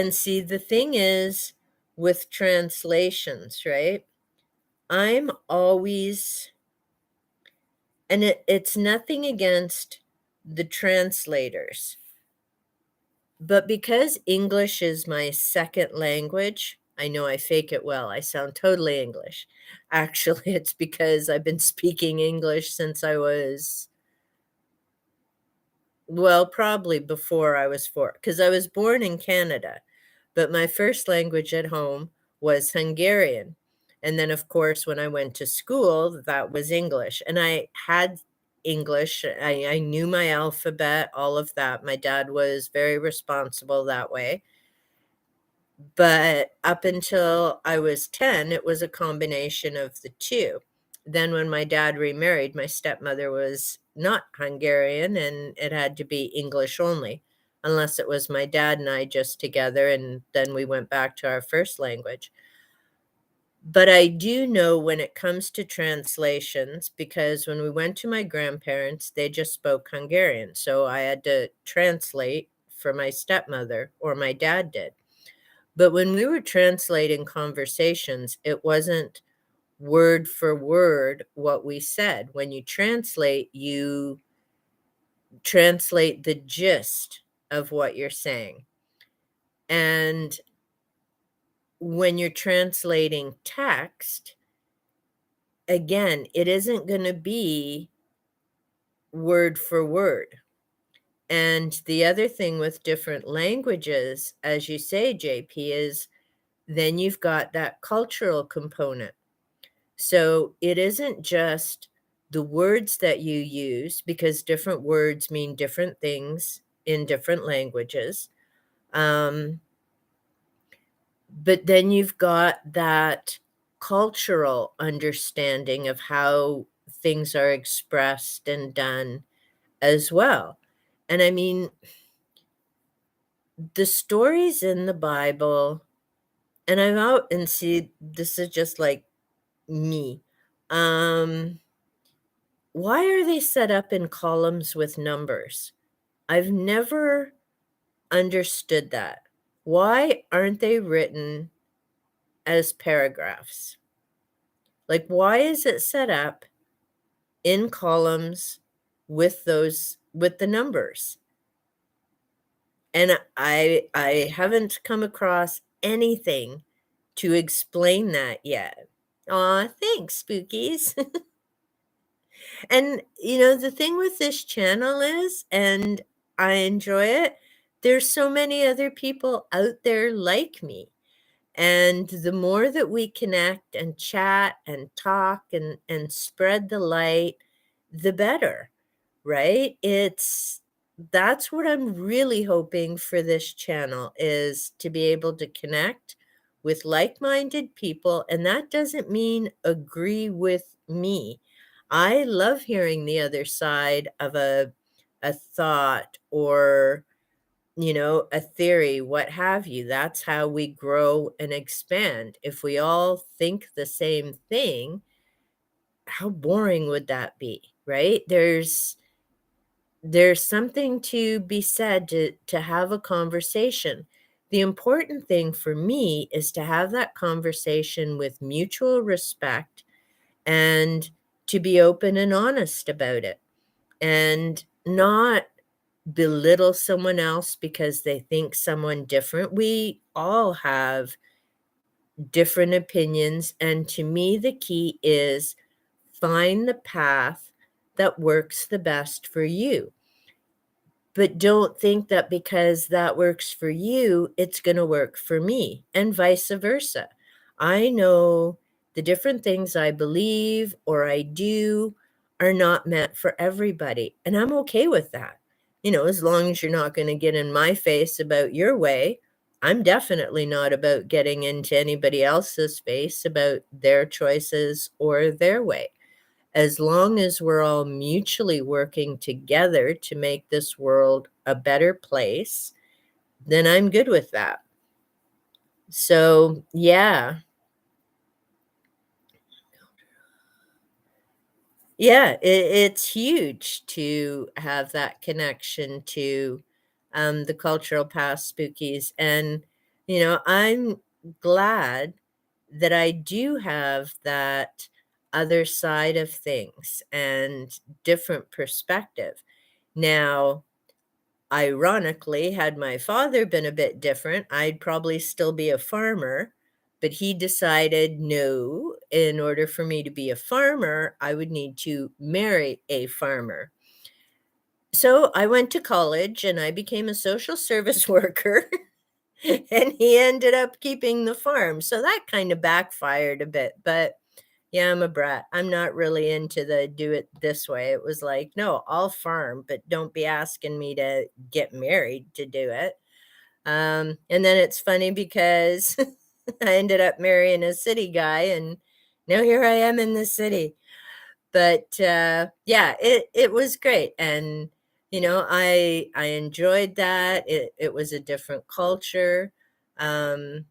see, the thing is with translations, right? I'm always, and it's nothing against the translators, but because English is my second language, I know I fake it well. I sound totally English. Actually, it's because I've been speaking English since I was, well, probably before I was 4, because I was born in Canada, but my first language at home was Hungarian. And then, of course, when I went to school, that was English. And I had English. I knew my alphabet, all of that. My dad was very responsible that way. But up until I was 10, it was a combination of the two. Then when my dad remarried, my stepmother was not Hungarian, and it had to be English only, unless it was my dad and I just together, and then we went back to our first language. But I do know when it comes to translations, because when we went to my grandparents, they just spoke Hungarian. So I had to translate for my stepmother, or my dad did. But when we were translating conversations, it wasn't word for word what we said. When you translate the gist of what you're saying. And when you're translating text, again, it isn't going to be word for word. And the other thing with different languages, as you say, JP, is then you've got that cultural component. So it isn't just the words that you use, because different words mean different things in different languages. But then you've got that cultural understanding of how things are expressed and done as well. And I mean, the stories in the Bible, and I'm out and see, this is just like me. Why are they set up in columns with numbers? I've never understood that. Why aren't they written as paragraphs? Like, why is it set up in columns with the numbers? And I haven't come across anything to explain that yet. Aw, thanks, Spookies. And, the thing with this channel is, and I enjoy it, there's so many other people out there like me. And the more that we connect and chat and talk and spread the light, the better, right? That's what I'm really hoping for this channel, is to be able to connect with like-minded people, and that doesn't mean agree with me. I love hearing the other side of a thought, or a theory, what have you. That's how we grow and expand. If we all think the same thing, how boring would that be, right? There's something to be said to have a conversation. The important thing for me is to have that conversation with mutual respect, and to be open and honest about it, and not belittle someone else because they think someone different. We all have different opinions, and to me, the key is find the path that works the best for you. But don't think that because that works for you, it's going to work for me, and vice versa. I know the different things I believe or I do are not meant for everybody, and I'm okay with that. As long as you're not going to get in my face about your way, I'm definitely not about getting into anybody else's face about their choices or their way. As long as we're all mutually working together to make this world a better place, then I'm good with that. So, yeah. Yeah, it's huge to have that connection to the cultural past, Spookies. And, I'm glad that I do have that other side of things and different perspective. Now, ironically, had my father been a bit different, I'd probably still be a farmer, but he decided, no, in order for me to be a farmer, I would need to marry a farmer. So I went to college and I became a social service worker, and he ended up keeping the farm. So that kind of backfired a bit, but yeah, I'm a brat. I'm not really into the do it this way. It was like, no, I'll farm, but don't be asking me to get married to do it. And then it's funny because I ended up marrying a city guy, and now here I am in the city. But yeah, it was great, and I enjoyed that. It was a different culture. Um,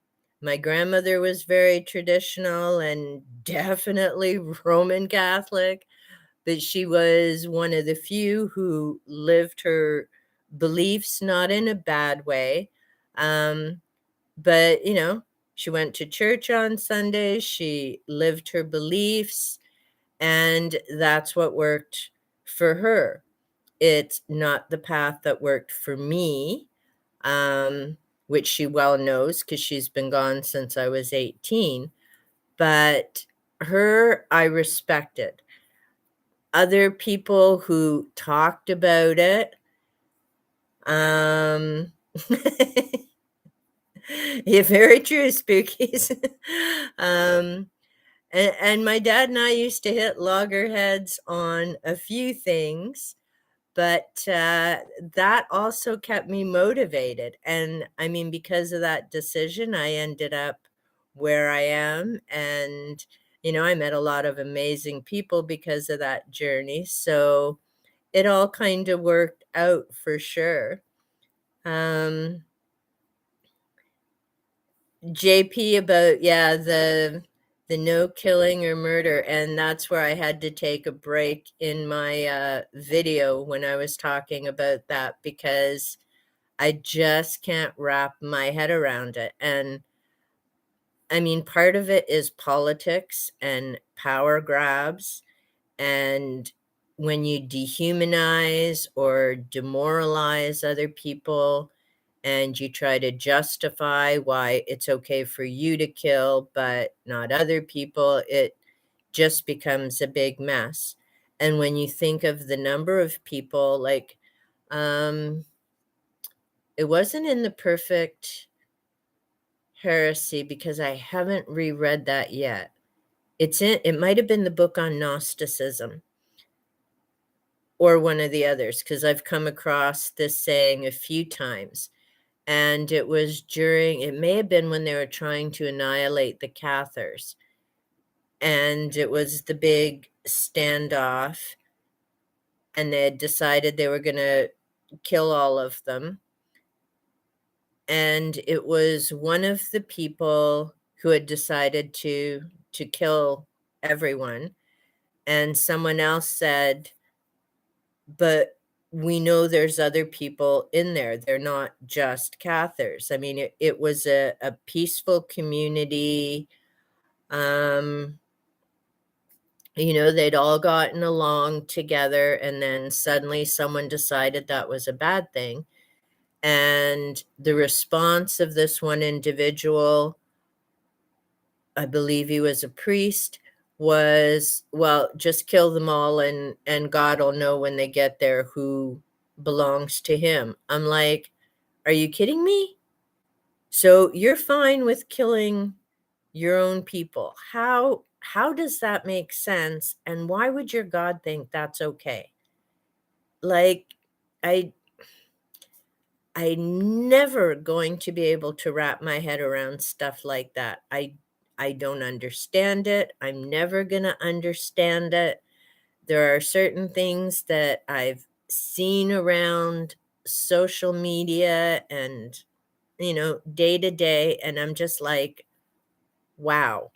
my grandmother was very traditional and definitely Roman Catholic, but she was one of the few who lived her beliefs not in a bad way. Um, but she went to church on Sundays. She lived her beliefs, and that's what worked for her. It's not the path that worked for me, which she well knows because she's been gone since I was 18. But her, I respected. Other people who talked about it, um, yeah, very true, Spookies. um, and my dad and I used to hit loggerheads on a few things, but that also kept me motivated. And I mean, because of that decision, I ended up where I am. And, I met a lot of amazing people because of that journey. So it all kind of worked out for sure. Um, JP, about, yeah, the no killing or murder, and that's where I had to take a break in my video when I was talking about that, because I just can't wrap my head around it. And I mean, part of it is politics and power grabs, and when you dehumanize or demoralize other people, and you try to justify why it's okay for you to kill, but not other people, it just becomes a big mess. And when you think of the number of people, like, um, it wasn't in the Perfect Heresy because I haven't reread that yet. It might have been the book on Gnosticism or one of the others, because I've come across this saying a few times. And it may have been when they were trying to annihilate the Cathars. And it was the big standoff, and they had decided they were going to kill all of them. And it was one of the people who had decided to kill everyone. And someone else said, but we know there's other people in there. They're not just Cathars. I mean, it was a peaceful community. They'd all gotten along together, and then suddenly someone decided that was a bad thing. And the response of this one individual, I believe he was a priest, was, well, just kill them all, and God will know when they get there who belongs to him. I'm like, are you kidding me? So you're fine with killing your own people. How does that make sense? And why would your God think that's okay? Like, I I'm never going to be able to wrap my head around stuff like that. I don't understand it. I'm never going to understand it. There are certain things that I've seen around social media and day to day, and I'm just like, wow.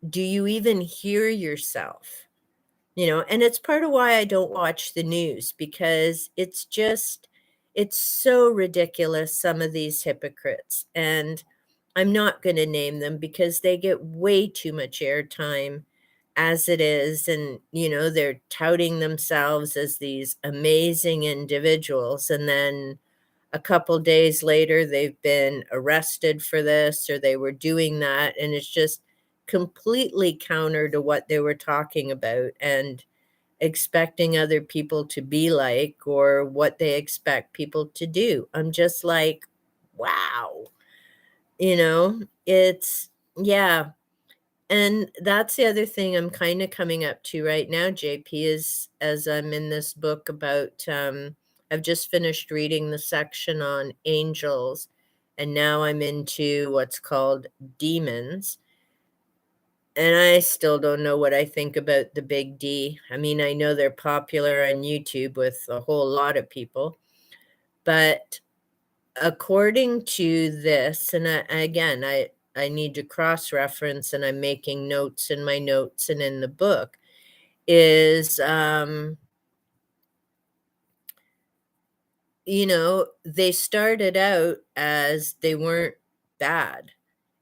Do you even hear yourself? And it's part of why I don't watch the news, because it's so ridiculous, some of these hypocrites. And I'm not going to name them because they get way too much airtime as it is. And, they're touting themselves as these amazing individuals. And then a couple days later, they've been arrested for this, or they were doing that. And it's just completely counter to what they were talking about, and expecting other people to be like, or what they expect people to do. I'm just like, wow. Yeah. And that's the other thing I'm kind of coming up to right now, JP, is as I'm in this book about, I've just finished reading the section on angels, and now I'm into what's called demons. And I still don't know what I think about the big D. I mean, I know they're popular on YouTube with a whole lot of people, but according to this, and I need to cross-reference, and I'm making notes in my notes and in the book, is, they started out as they weren't bad.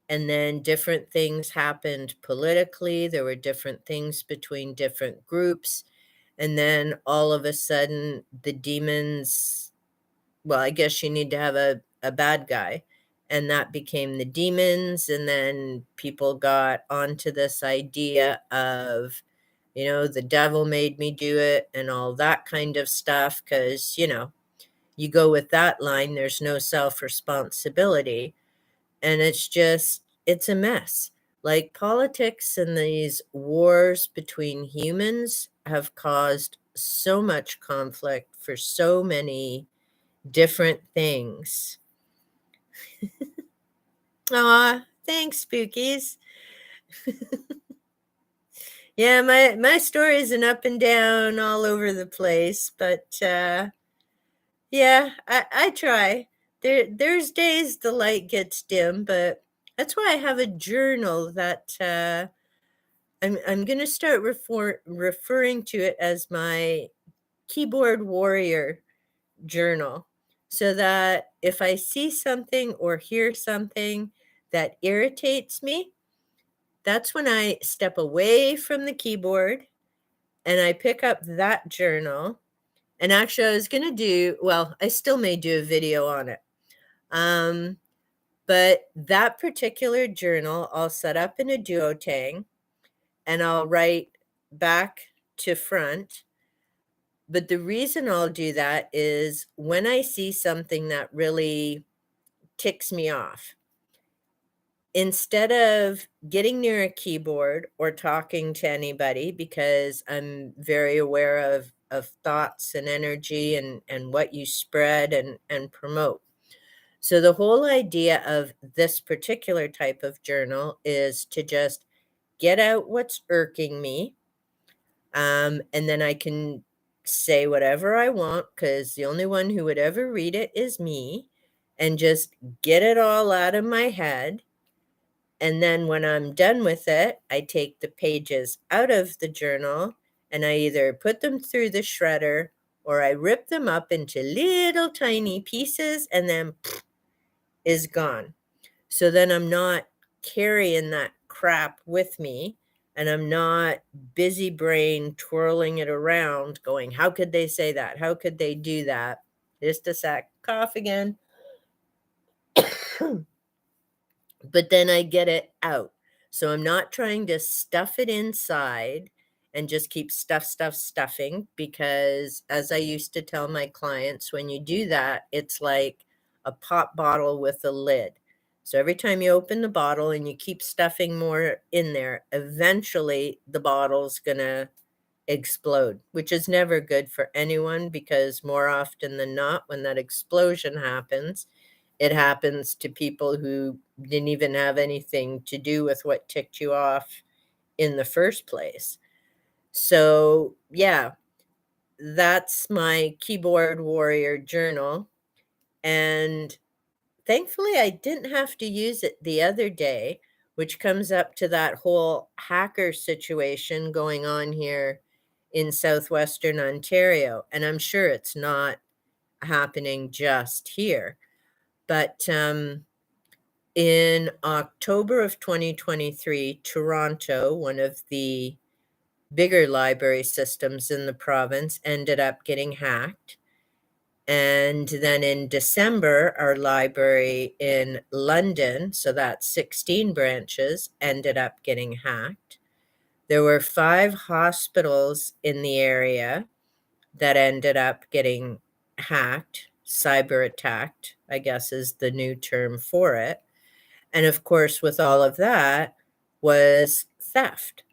And then different things happened politically. There were different things between different groups. And then all of a sudden, the demons, well, I guess you need to have a bad guy. And that became the demons. And then people got onto this idea of, the devil made me do it and all that kind of stuff. Because, you go with that line, there's no self-responsibility. And it's a mess. Like, politics and these wars between humans have caused so much conflict for so many different things. Aw, thanks, Spookies. Yeah, my story is an up and down all over the place, but yeah, I try. There's days the light gets dim, but that's why I have a journal that I'm gonna start referring to it as my keyboard warrior journal, so that if I see something or hear something that irritates me, that's when I step away from the keyboard and I pick up that journal. And actually, I was gonna do, well, I still may do a video on it. Um, but that particular journal, I'll set up in a duotang and I'll write back to front. But the reason I'll do that is when I see something that really ticks me off, instead of getting near a keyboard or talking to anybody, because I'm very aware of thoughts and energy and what you spread and promote. So the whole idea of this particular type of journal is to just get out what's irking me. And then I can say whatever I want because the only one who would ever read it is me, and just get it all out of my head. And then when I'm done with it, I take the pages out of the journal and I either put them through the shredder or I rip them up into little tiny pieces and then is gone. So then I'm not carrying that crap with me and I'm not busy brain twirling it around going, how could they say that? How could they do that? Just a sec, cough again. But then I get it out. So I'm not trying to stuff it inside and just keep stuffing, because as I used to tell my clients, when you do that, it's like a pop bottle with a lid. So every time you open the bottle and you keep stuffing more in there, eventually the bottle's going to explode, which is never good for anyone, because more often than not, when that explosion happens, it happens to people who didn't even have anything to do with what ticked you off in the first place. So, yeah, that's my keyboard warrior journal. And thankfully, I didn't have to use it the other day, which comes up to that whole hacker situation going on here in southwestern Ontario. And I'm sure it's not happening just here. But in October of 2023, Toronto, one of the bigger library systems in the province, ended up getting hacked. And then in December, our library in London, so that's 16 branches, ended up getting hacked. There were 5 hospitals in the area that ended up getting hacked, cyber attacked, I guess is the new term for it. And of course, with all of that was theft,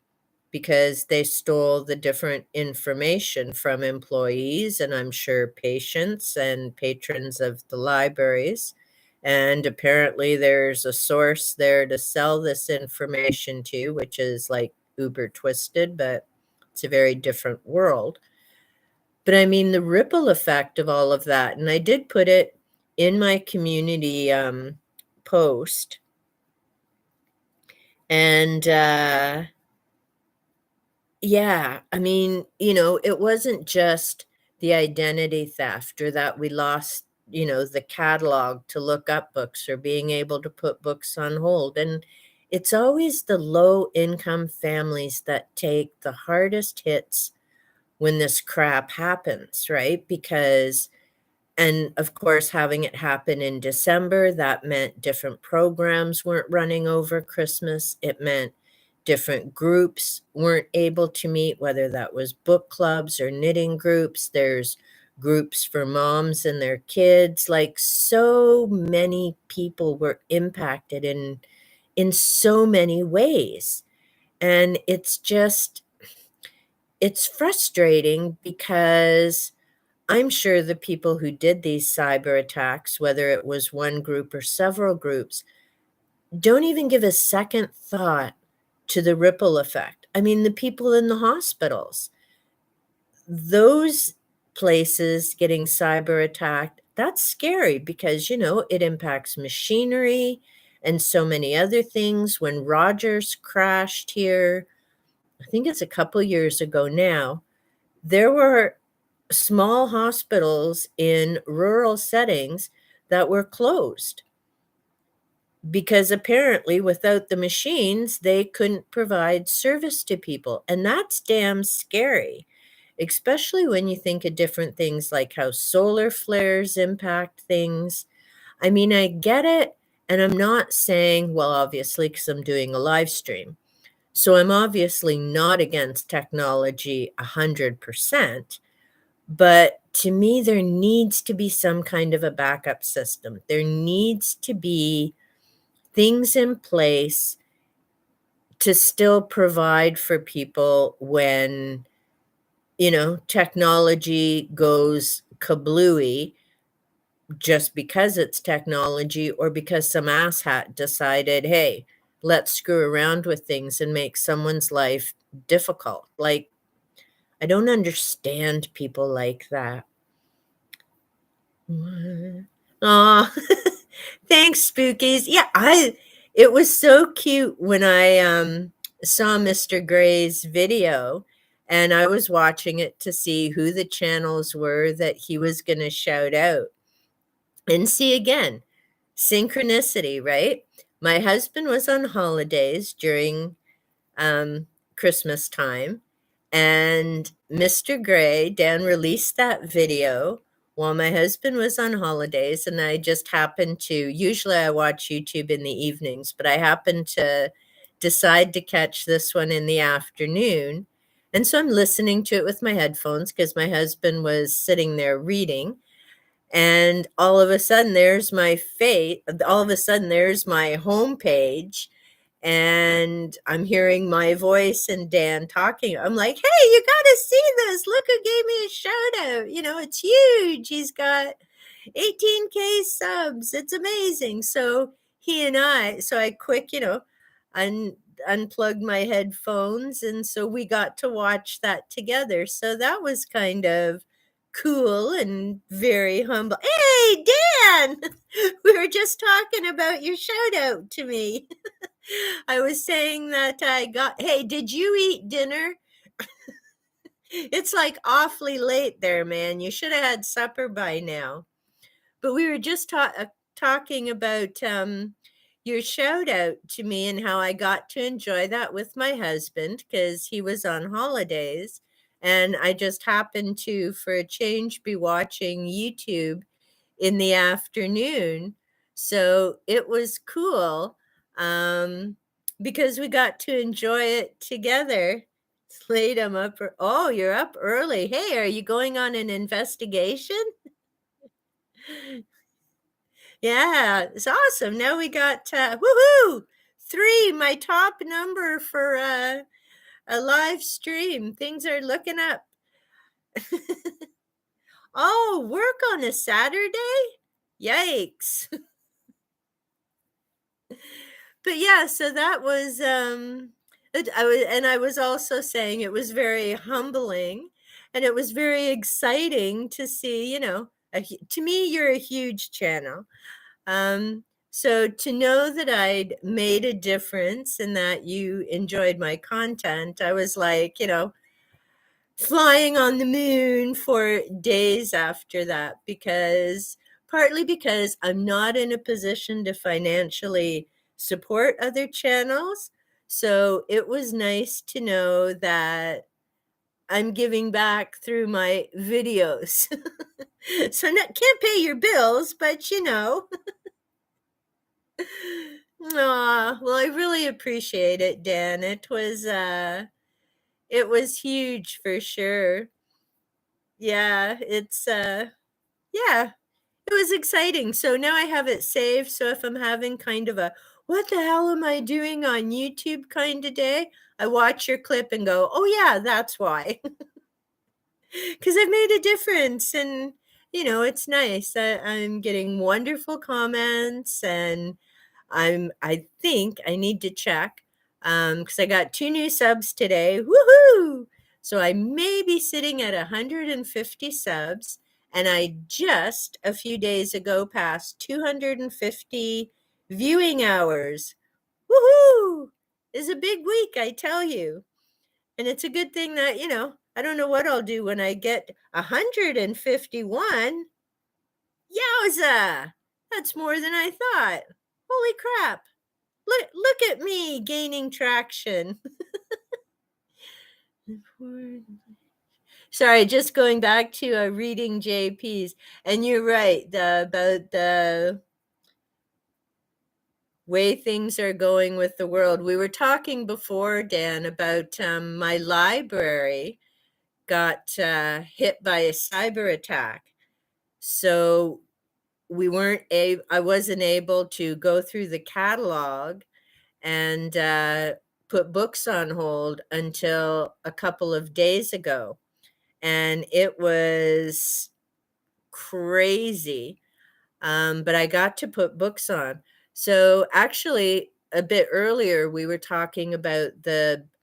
because they stole the different information from employees and I'm sure patients and patrons of the libraries. And apparently there's a source there to sell this information to, which is like uber twisted, but it's a very different world. But I mean, the ripple effect of all of that, and I did put it in my community post. And yeah, I mean, it wasn't just the identity theft or that we lost, the catalog to look up books or being able to put books on hold. And it's always the low income families that take the hardest hits when this crap happens, right? And of course, having it happen in December, that meant different programs weren't running over Christmas. It meant different groups weren't able to meet, whether that was book clubs or knitting groups. There's groups for moms and their kids. Like, so many people were impacted in so many ways. And it's frustrating because I'm sure the people who did these cyber attacks, whether it was one group or several groups, don't even give a second thought to the ripple effect. I mean, the people in the hospitals, those places getting cyber attacked, that's scary because, it impacts machinery and so many other things. When Rogers crashed here, I think it's a couple years ago now, there were small hospitals in rural settings that were closed because apparently without the machines, they couldn't provide service to people. And that's damn scary, especially when you think of different things like how solar flares impact things. I mean, I get it. And I'm not saying, well, obviously, because I'm doing a live stream. So I'm obviously not against technology 100%. But to me, there needs to be some kind of a backup system. There needs to be things in place to still provide for people when, technology goes kablooey just because it's technology or because some asshat decided, hey, let's screw around with things and make someone's life difficult. Like, I don't understand people like that. Aw, thanks, Spookies. Yeah, it was so cute when I saw Mr. Gray's video, and I was watching it to see who the channels were that he was going to shout out. And see again, synchronicity, right? My husband was on holidays during um, Christmas time, and Mr. Gray, Dan released that video while my husband was on holidays, and I just happened to, usually I watch YouTube in the evenings, but I happened to decide to catch this one in the afternoon. And so I'm listening to it with my headphones because my husband was sitting there reading. And all of a sudden, there's my fate. All of a sudden, there's my homepage, and I'm hearing my voice and Dan talking. I'm like, hey, you got to see this. Look who gave me a shout out. It's huge. He's got 18K subs. It's amazing. So I quick, un, unplugged my headphones. And so we got to watch that together. So that was kind of cool and very humble. Hey, Dan, we were just talking about your shout out to me. I was saying that hey, did you eat dinner? It's like awfully late there, man. You should have had supper by now. But we were just talking about your shout out to me and how I got to enjoy that with my husband because he was on holidays. And I just happened to, for a change, be watching YouTube in the afternoon. So it was cool because we got to enjoy it together. It's late, I'm up. Oh, you're up early. Hey, are you going on an investigation? Yeah, it's awesome. Now we got woohoo! 3, my top number for a live stream. Things are looking up. Oh, work on a Saturday? Yikes. But yeah, so that was I was also saying it was very humbling and it was very exciting to see, to me you're a huge channel. So to know that I'd made a difference and that you enjoyed my content, I was like, flying on the moon for days after that partly because I'm not in a position to financially support other channels. So it was nice to know that I'm giving back through my videos. So can't pay your bills, but Aw, well, I really appreciate it, Dan. It was huge for sure. Yeah, yeah, it was exciting. So now I have it saved. So if I'm having kind of a what the hell am I doing on YouTube kind of day, I watch your clip and go, oh yeah, that's why. Because I've made a difference and it's nice. I'm getting wonderful comments and I think I need to check because I got 2 new subs today. Woohoo! So I may be sitting at 150 subs, and I just a few days ago passed 250 viewing hours. Woohoo! It's a big week, I tell you. And it's a good thing that, I don't know what I'll do when I get 151. Yowza! That's more than I thought. Holy crap. Look at me gaining traction. Sorry, just going back to reading JP's. And you're right about the way things are going with the world. We were talking before, Dan, about my library got hit by a cyber attack. So I wasn't able to go through the catalog and put books on hold until a couple of days ago. And it was crazy. But I got to put books on. So actually, a bit earlier, we were talking about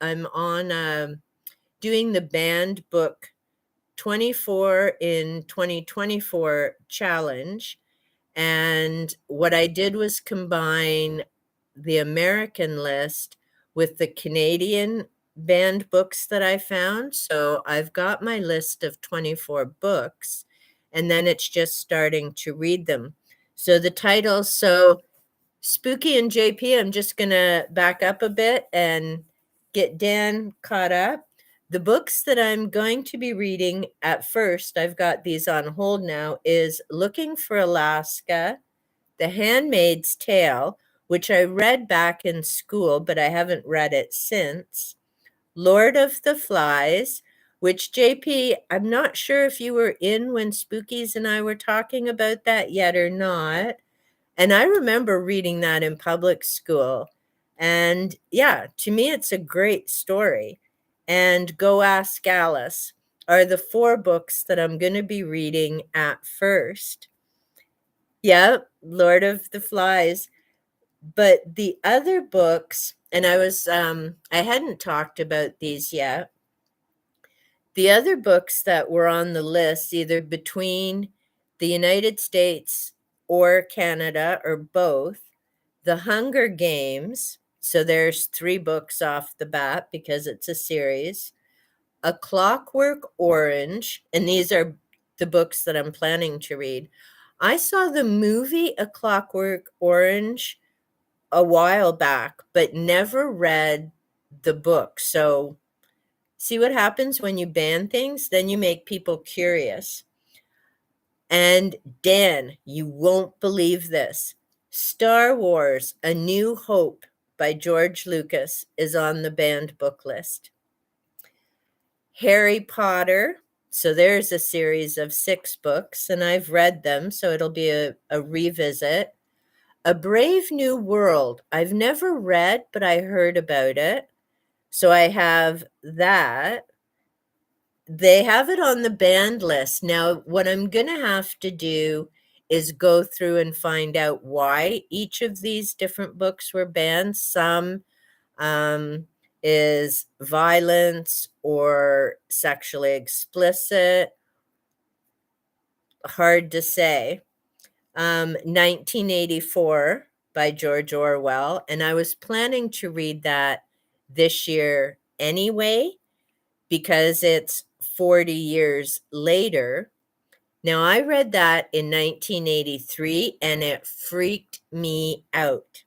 I'm on doing the banned book 24 in 2024 challenge. And what I did was combine the American list with the Canadian banned books that I found. So I've got my list of 24 books, and then it's just starting to read them. So the titles, so Spooky and JP, I'm just going to back up a bit and get Dan caught up. The books that I'm going to be reading at first, I've got these on hold now, is Looking for Alaska, The Handmaid's Tale, which I read back in school, but I haven't read it since. Lord of the Flies, which JP, I'm not sure if you were in when Spookies and I were talking about that yet or not. And I remember reading that in public school. And yeah, to me, it's a great story. And Go Ask Alice are the 4 books that I'm going to be reading at first. Yep, Lord of the Flies. But the other books, and I hadn't talked about these yet. The other books that were on the list, either between the United States or Canada or both, The Hunger Games. So there's 3 books off the bat because it's a series. A Clockwork Orange, and these are the books that I'm planning to read. I saw the movie A Clockwork Orange a while back, but never read the book. So see what happens when you ban things? Then you make people curious. And Dan, you won't believe this. Star Wars, A New Hope by George Lucas is on the banned book list. Harry Potter, so there's a series of 6 books, and I've read them, so it'll be a revisit. A Brave New World, I've never read, but I heard about it. So I have that. They have it on the banned list. Now, what I'm going to have to do is go through and find out why each of these different books were banned. Some is violence or sexually explicit. Hard to say. 1984 by George Orwell, and I was planning to read that this year anyway because it's 40 years later. Now, I read that in 1983 and it freaked me out.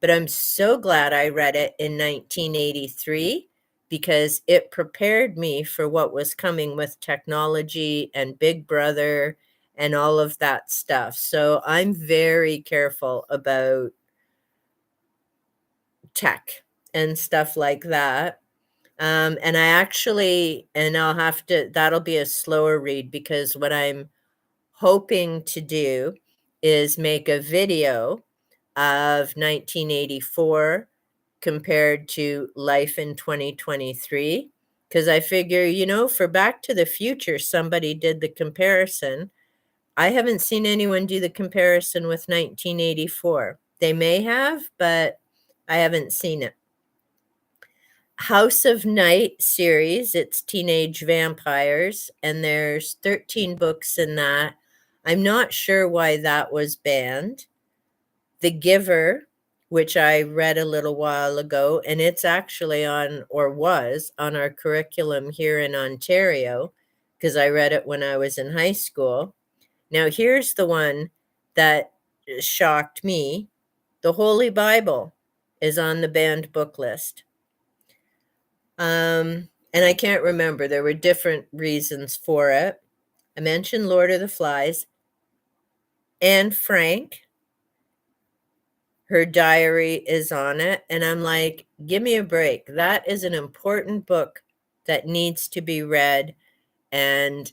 But I'm so glad I read it in 1983 because it prepared me for what was coming with technology and Big Brother and all of that stuff. So I'm very careful about tech and stuff like that. And that'll be a slower read because what I'm hoping to do is make a video of 1984 compared to life in 2023. Because I figure, for Back to the Future, somebody did the comparison. I haven't seen anyone do the comparison with 1984. They may have, but I haven't seen it. House of Night series, it's teenage vampires, and there's 13 books in that. I'm not sure why that was banned. The Giver, which I read a little while ago, and it's actually was on our curriculum here in Ontario, because I read it when I was in high school. Now, here's the one that shocked me. The Holy Bible is on the banned book list. And I can't remember. There were different reasons for it. I mentioned Lord of the Flies. Anne Frank. her diary is on it. And I'm like, give me a break. That is an important book that needs to be read and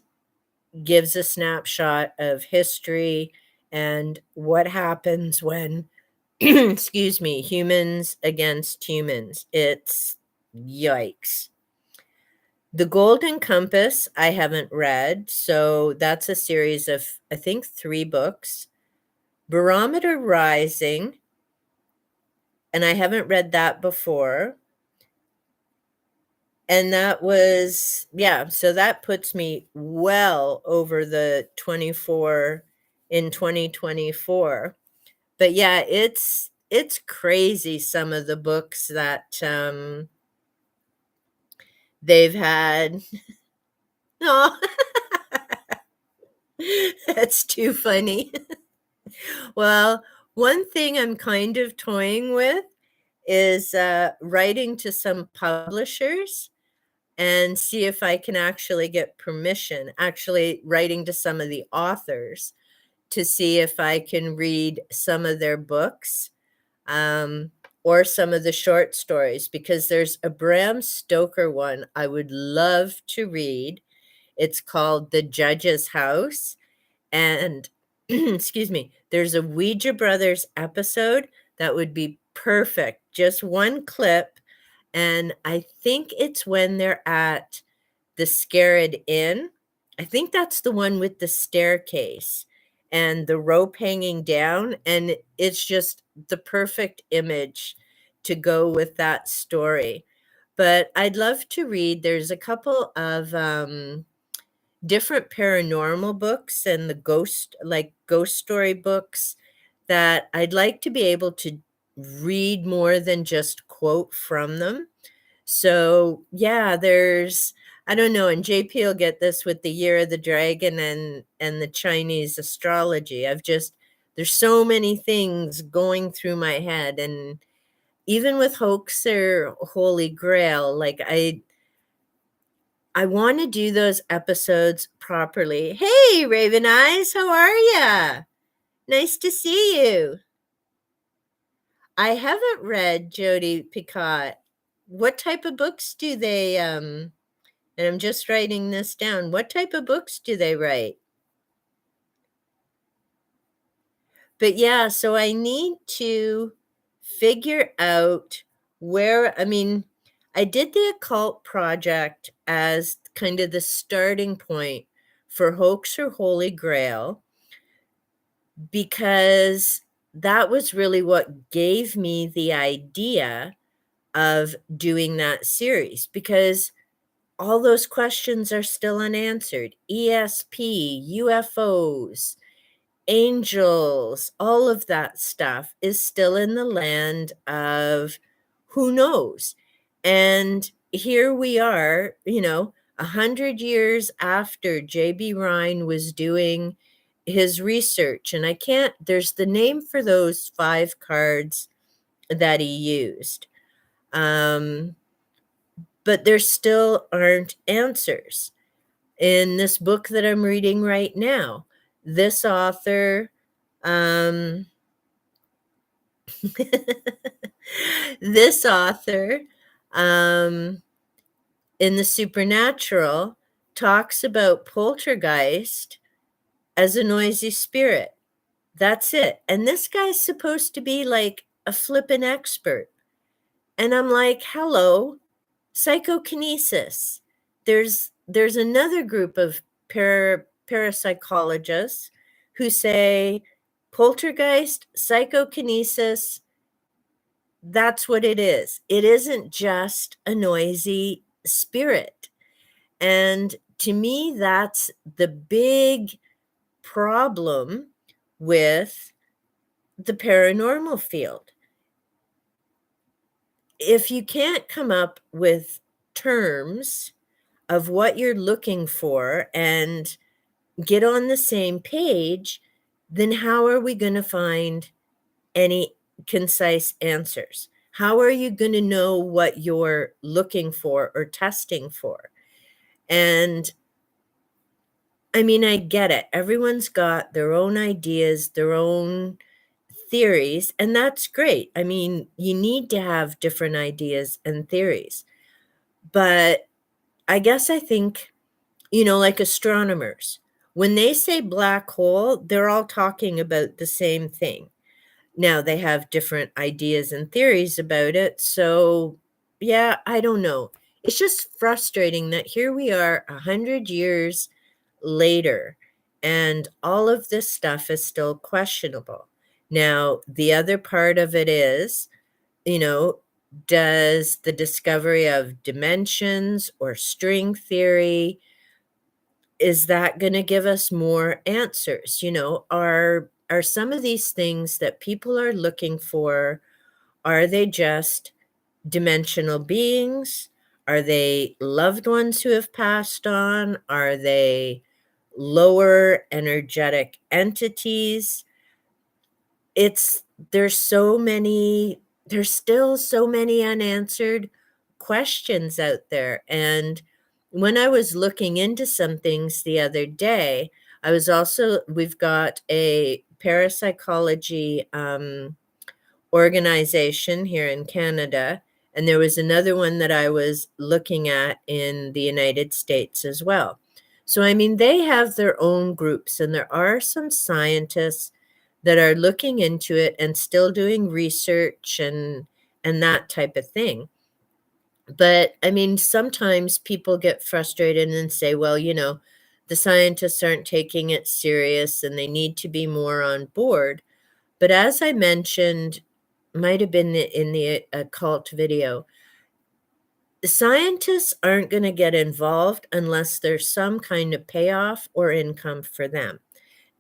gives a snapshot of history and what happens when, excuse me, humans against humans. It's yikes. The Golden Compass, I haven't read. So that's a series of, I think, 3 books. Barometer Rising, and I haven't read that before. And that was, yeah, so that puts me well over the 24 in 2024. But yeah, it's crazy some of the books that they've had. Oh, that's too funny. Well, one thing I'm kind of toying with is writing to some publishers and see if I can actually get permission, actually writing to some of the authors to see if I can read some of their books, um, or some of the short stories, because there's a Bram Stoker one I would love to read. It's called The Judge's House. And excuse me, there's a Ouija Brothers episode that would be perfect. Just one clip. And I think it's when they're at the Scarred Inn. I think that's the one with the staircase and the rope hanging down. And it's just the perfect image to go with that story. But I'd love to read. There's a couple of different paranormal books and the ghost story books that I'd like to be able to read more than just quote from them. So, yeah, there's, I don't know, and JP will get this with the Year of the Dragon and the Chinese astrology. There's so many things going through my head, and even with Hoax or Holy Grail, like I want to do those episodes properly. Hey, Raven Eyes, how are ya? Nice to see you. I haven't read Jodi Picoult. What type of books do they and I'm just writing this down. What type of books do they write? But yeah, so I need to figure out where, I mean, I did the occult project as kind of the starting point for Hoax or Holy Grail, because that was really what gave me the idea of doing that series, because all those questions are still unanswered. ESP, UFOs, angels, all of that stuff is still in the land of who knows. And here we are, 100 years after J.B. Rhine was doing his research. And there's the name for those 5 cards that he used. But there still aren't answers. In this book that I'm reading right now, this author, um, this author, um, in the supernatural, talks about poltergeist as a noisy spirit. That's it. And this guy's supposed to be like a flippin' expert. And I'm like, hello, psychokinesis. There's another group of parapsychologists who say poltergeist, psychokinesis, that's what it is. It isn't just a noisy spirit. And to me, that's the big problem with the paranormal field. If you can't come up with terms of what you're looking for and get on the same page, then how are we going to find any concise answers? How are you going to know what you're looking for or testing for? And I mean, I get it. Everyone's got their own ideas, their own theories, and that's great. I mean, you need to have different ideas and theories. But I guess I think, like astronomers, when they say black hole, they're all talking about the same thing. Now they have different ideas and theories about it. So, yeah, I don't know. It's just frustrating that here we are 100 years later and all of this stuff is still questionable. Now, the other part of it is, you know, does the discovery of dimensions or string theory, is that going to give us more answers? Are some of these things that people are looking for, are they just dimensional beings? Are they loved ones who have passed on? Are they lower energetic entities? It's there's so many there's still so many unanswered questions out there. And when I was looking into some things the other day, we've got a parapsychology organization here in Canada, and there was another one that I was looking at in the United States as well. So, I mean, they have their own groups, and there are some scientists that are looking into it and still doing research and that type of thing. But I mean, sometimes people get frustrated and say, well, the scientists aren't taking it serious and they need to be more on board. But as I mentioned, might have been in the occult video, the scientists aren't going to get involved unless there's some kind of payoff or income for them.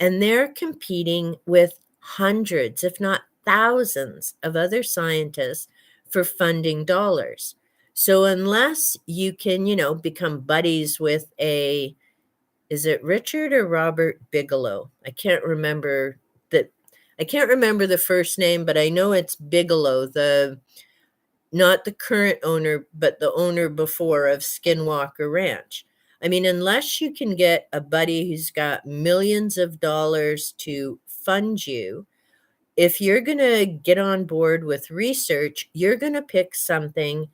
And they're competing with hundreds, if not thousands, of other scientists for funding dollars. So unless you can, become buddies with is it Richard or Robert Bigelow? I can't remember the first name, but I know it's Bigelow, not the current owner, but the owner before of Skinwalker Ranch. I mean, unless you can get a buddy who's got millions of dollars to fund you, if you're going to get on board with research, you're going to pick something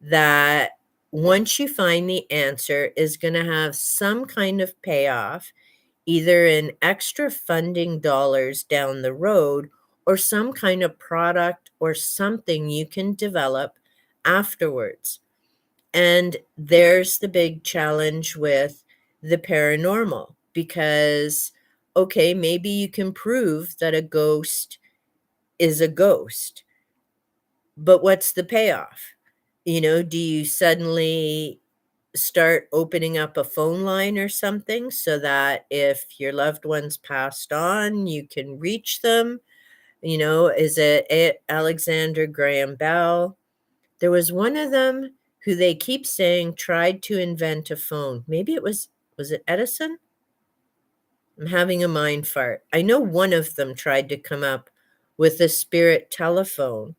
that once you find the answer is going to have some kind of payoff, either in extra funding dollars down the road or some kind of product or something you can develop afterwards. And there's the big challenge with the paranormal because, okay, maybe you can prove that a ghost is a ghost, but what's the payoff? Do you suddenly start opening up a phone line or something so that if your loved one's passed on, you can reach them? Is it Alexander Graham Bell? There was one of them who they keep saying tried to invent a phone. Maybe was it Edison? I'm having a mind fart. I know one of them tried to come up with a spirit telephone.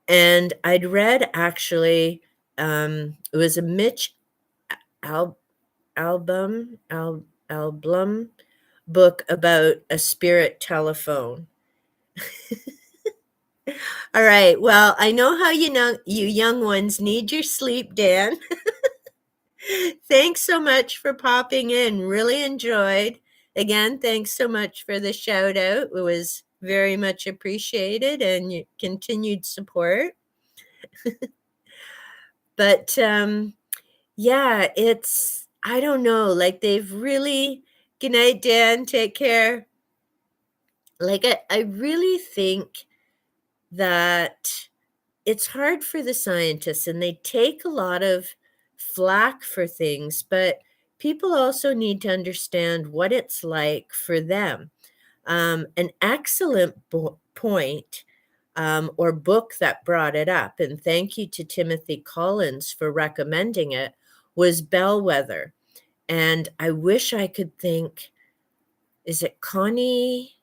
And I'd read actually, it was a Mitch Al- Album book about a spirit telephone. All right. Well, I know how you young ones need your sleep, Dan. Thanks so much for popping in. Really enjoyed. Again, thanks so much for the shout out. It was very much appreciated and your continued support. But yeah, I don't know, like they've really, good night, Dan, take care. Like I really think that it's hard for the scientists and they take a lot of flack for things, but people also need to understand what it's like for them. An excellent point or book that brought it up, and thank you to Timothy Collins for recommending it, was Bellwether. And I wish I could think, is it Connie?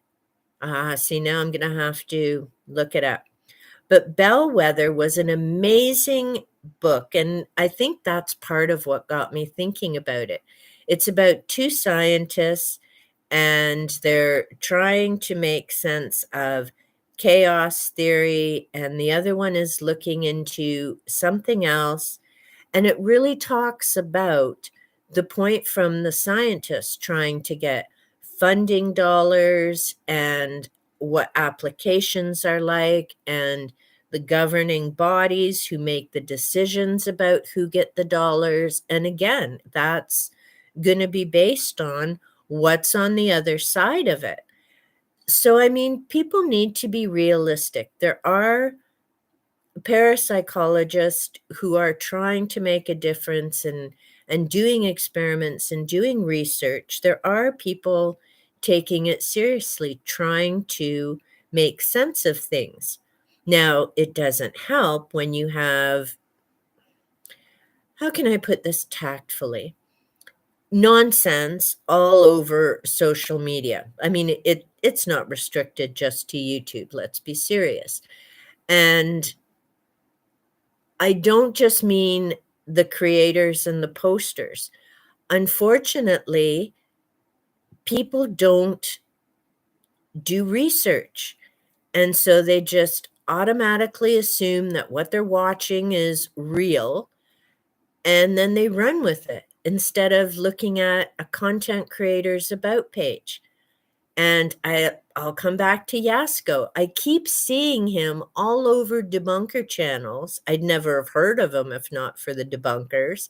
See, now I'm going to have to look it up. But Bellwether was an amazing book, and I think that's part of what got me thinking about it. It's about two scientists, and they're trying to make sense of chaos theory, and the other one is looking into something else. And it really talks about the point from the scientists trying to get funding dollars and what applications are like, and the governing bodies who make the decisions about who get the dollars. And again, that's going to be based on what's on the other side of it. So, I mean, people need to be realistic. There are parapsychologists who are trying to make a difference and doing experiments and doing research. There are people taking it seriously, trying to make sense of things. Now, it doesn't help when you have, how can I put this tactfully? Nonsense all over social media. I mean, it's not restricted just to YouTube, let's be serious. And I don't just mean the creators and the posters. Unfortunately, people don't do research. And so they just automatically assume that what they're watching is real, and then they run with it instead of looking at a content creator's about page. And I'll come back to Yasko. I keep seeing him all over debunker channels. I'd never have heard of him if not for the debunkers.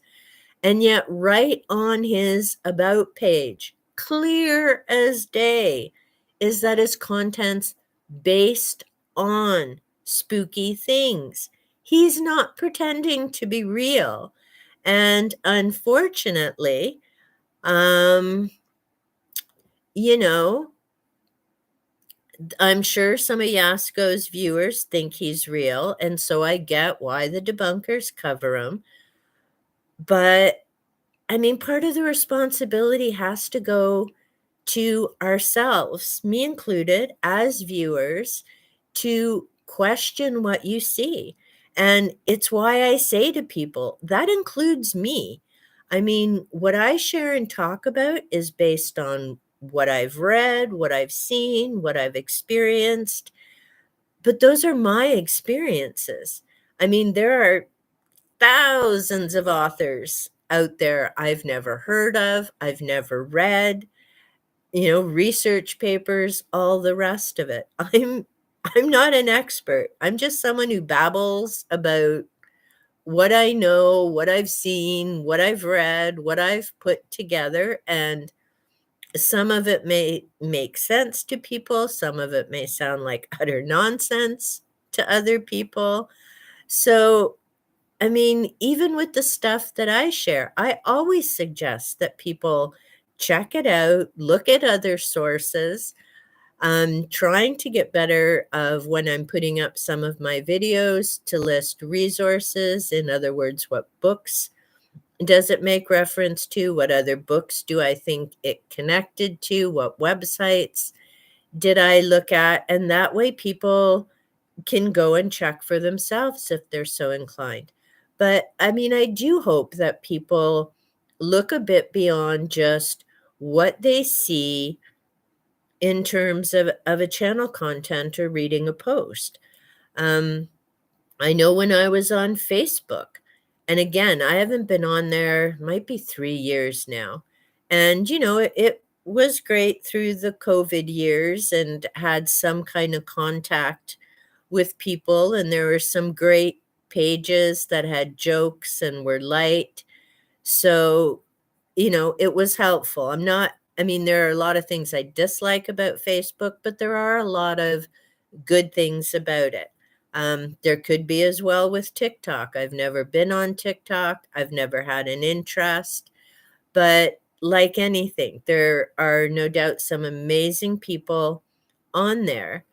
And yet, right on his about page, clear as day, is that his content's based on spooky things. He's not pretending to be real. And unfortunately, um, you know, I'm sure some of Yasko's viewers think he's real, and so I get why the debunkers cover him. But I mean, part of the responsibility has to go to ourselves, me included, as viewers, to question what you see. And it's why I say to people, that includes me. I mean, what I share and talk about is based on what I've read, what I've seen, what I've experienced. But those are my experiences. I mean, there are thousands of authors out there I've never heard of, I've never read, research papers, all the rest of it. I'm not an expert. I'm just someone who babbles about what I know, what I've seen, what I've read, what I've put together, and some of it may make sense to people, some of it may sound like utter nonsense to other people. So I mean, even with the stuff that I share, I always suggest that people check it out, look at other sources. I'm trying to get better of when I'm putting up some of my videos to list resources. In other words, what books does it make reference to? What other books do I think it connected to? What websites did I look at? And that way people can go and check for themselves if they're so inclined. But I mean, I do hope that people look a bit beyond just what they see in terms of a channel content or reading a post. Um, I know when I was on Facebook, and again, I haven't been on there, might be 3 years now. And, it was great through the COVID years and had some kind of contact with people. And there were some great pages that had jokes and were light. So, it was helpful. I mean, there are a lot of things I dislike about Facebook, but there are a lot of good things about it. There could be as well with TikTok. I've never been on TikTok. I've never had an interest. But like anything, there are no doubt some amazing people on there.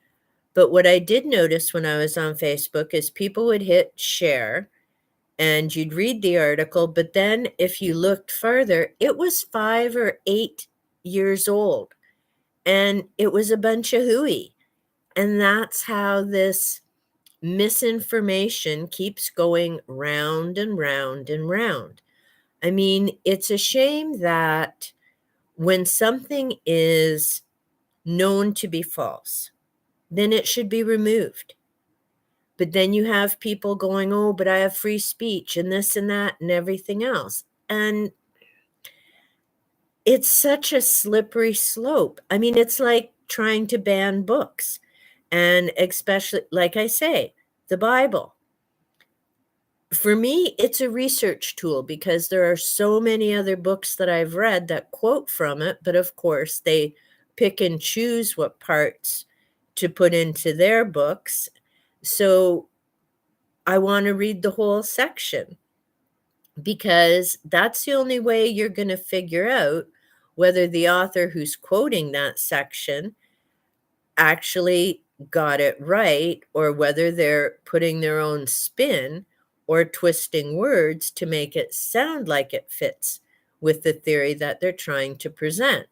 But what I did notice when I was on Facebook is people would hit share and you'd read the article, but then if you looked further, it was 5 or 8 years old and it was a bunch of hooey. And that's how this misinformation keeps going round and round and round. I mean, it's a shame that when something is known to be false, then it should be removed. But then you have people going, oh, but I have free speech and this and that and everything else. And it's such a slippery slope. I mean, it's like trying to ban books. And especially, like I say, the Bible. For me, it's a research tool because there are so many other books that I've read that quote from it. But of course, they pick and choose what parts to put into their books. So I want to read the whole section because that's the only way you're going to figure out whether the author who's quoting that section actually got it right or whether they're putting their own spin or twisting words to make it sound like it fits with the theory that they're trying to present.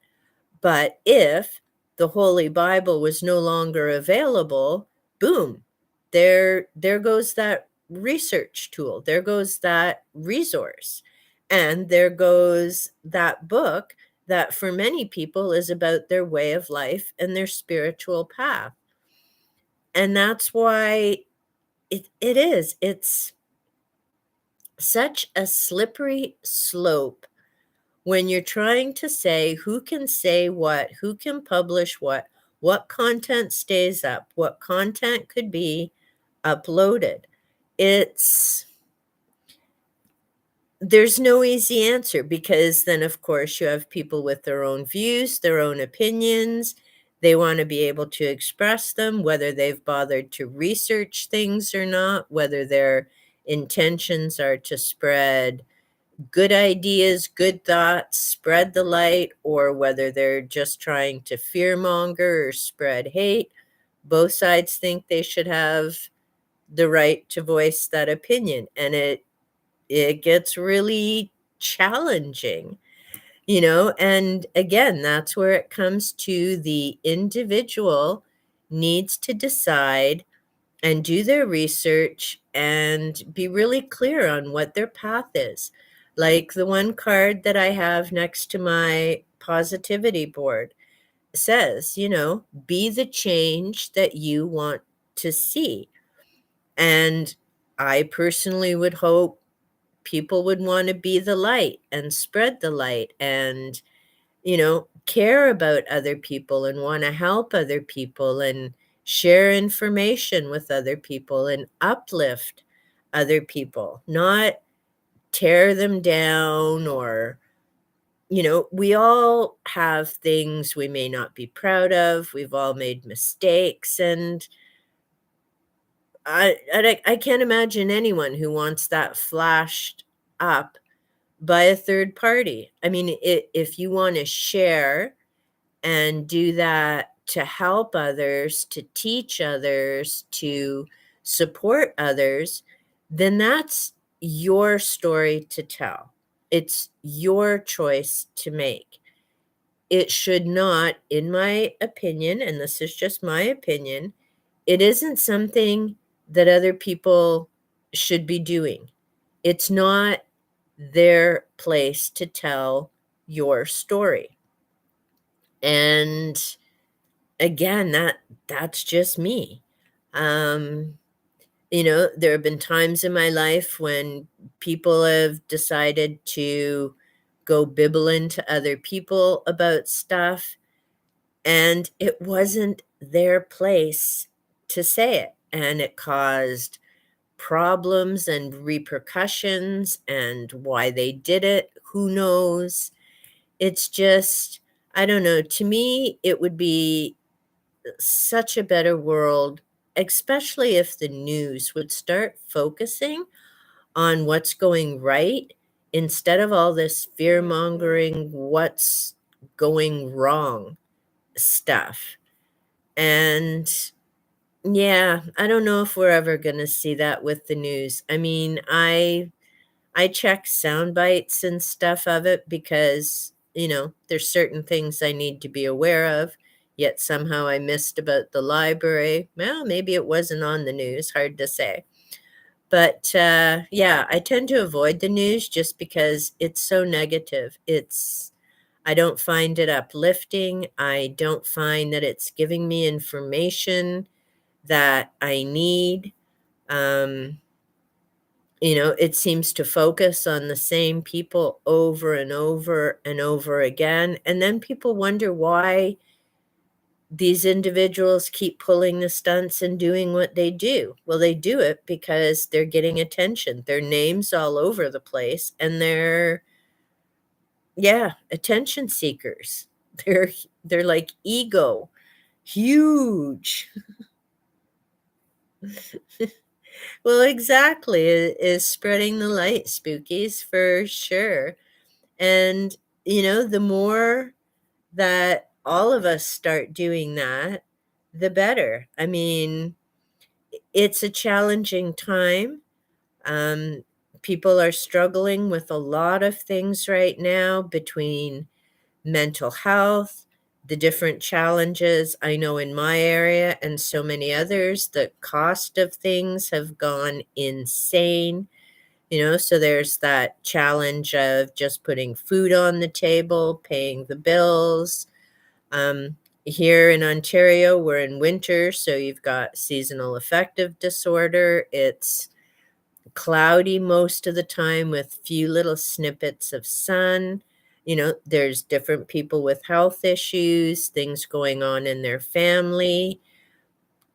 But if the Holy Bible was no longer available, boom, there goes that research tool. There goes that resource. And there goes that book that for many people is about their way of life and their spiritual path. And that's why it's such a slippery slope when you're trying to say what, who can publish what content stays up, what content could be uploaded. There's no easy answer because then, of course, you have people with their own views, their own opinions. They want to be able to express them, whether they've bothered to research things or not, whether their intentions are to spread good ideas, good thoughts, spread the light, or whether they're just trying to fearmonger or spread hate. Both sides think they should have the right to voice that opinion, and it gets really challenging, and again, that's where it comes to the individual needs to decide and do their research and be really clear on what their path is. Like the one card that I have next to my positivity board says, be the change that you want to see. And I personally would hope people would want to be the light and spread the light and, care about other people and want to help other people and share information with other people and uplift other people, not tear them down or, we all have things we may not be proud of. We've all made mistakes. And I can't imagine anyone who wants that flashed up by a third party. I mean, if you want to share and do that to help others, to teach others, to support others, then that's your story to tell. It's your choice to make. It should not, in my opinion, and this is just my opinion, it isn't something that other people should be doing. It's not their place to tell your story. And again, that's just me. There have been times in my life when people have decided to go bibbling to other people about stuff, and it wasn't their place to say it. And it caused problems and repercussions, and why they did it, who knows? It's just, I don't know. To me, it would be such a better world, especially if the news would start focusing on what's going right instead of all this fear mongering, what's going wrong stuff. And yeah, I don't know if we're ever going to see that with the news. I mean, I check sound bites and stuff of it because, there's certain things I need to be aware of, yet somehow I missed about the library. Well, maybe it wasn't on the news, hard to say. But yeah, I tend to avoid the news just because it's so negative. I don't find it uplifting. I don't find that it's giving me information that I need. Um, it seems to focus on the same people over and over and over again. And then people wonder why these individuals keep pulling the stunts and doing what they do. Well, they do it because they're getting attention. Their name's all over the place and they're, yeah, attention seekers. They're like ego, huge. Well, exactly. It is spreading the light, spookies, for sure. And, the more that all of us start doing that, the better. I mean, it's a challenging time. Um, People are struggling with a lot of things right now between mental health, the different challenges. I know in my area and so many others, the cost of things have gone insane. So there's that challenge of just putting food on the table, paying the bills. Um, Here in Ontario, we're in winter, so you've got seasonal affective disorder. It's cloudy most of the time with few little snippets of sun. There's different people with health issues, things going on in their family.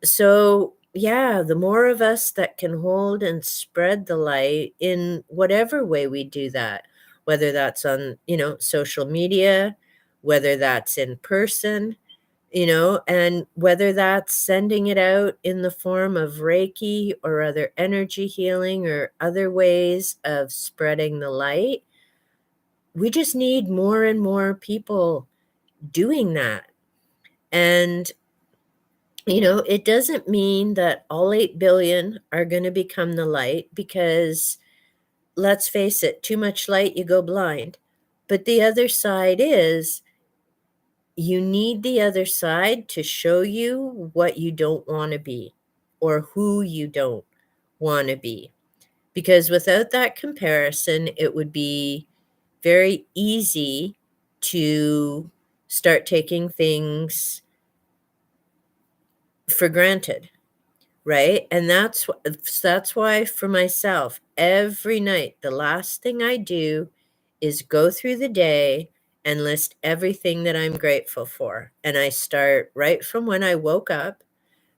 So, yeah, the more of us that can hold and spread the light in whatever way we do that, whether that's on, social media, whether that's in person, and whether that's sending it out in the form of Reiki or other energy healing or other ways of spreading the light, we just need more and more people doing that. And it doesn't mean that all 8 billion are going to become the light because let's face it, too much light, you go blind. But the other side is you need the other side to show you what you don't want to be or who you don't want to be. Because without that comparison, it would be very easy to start taking things for granted. Right? And that's why for myself, every night, the last thing I do is go through the day and list everything that I'm grateful for. And I start right from when I woke up.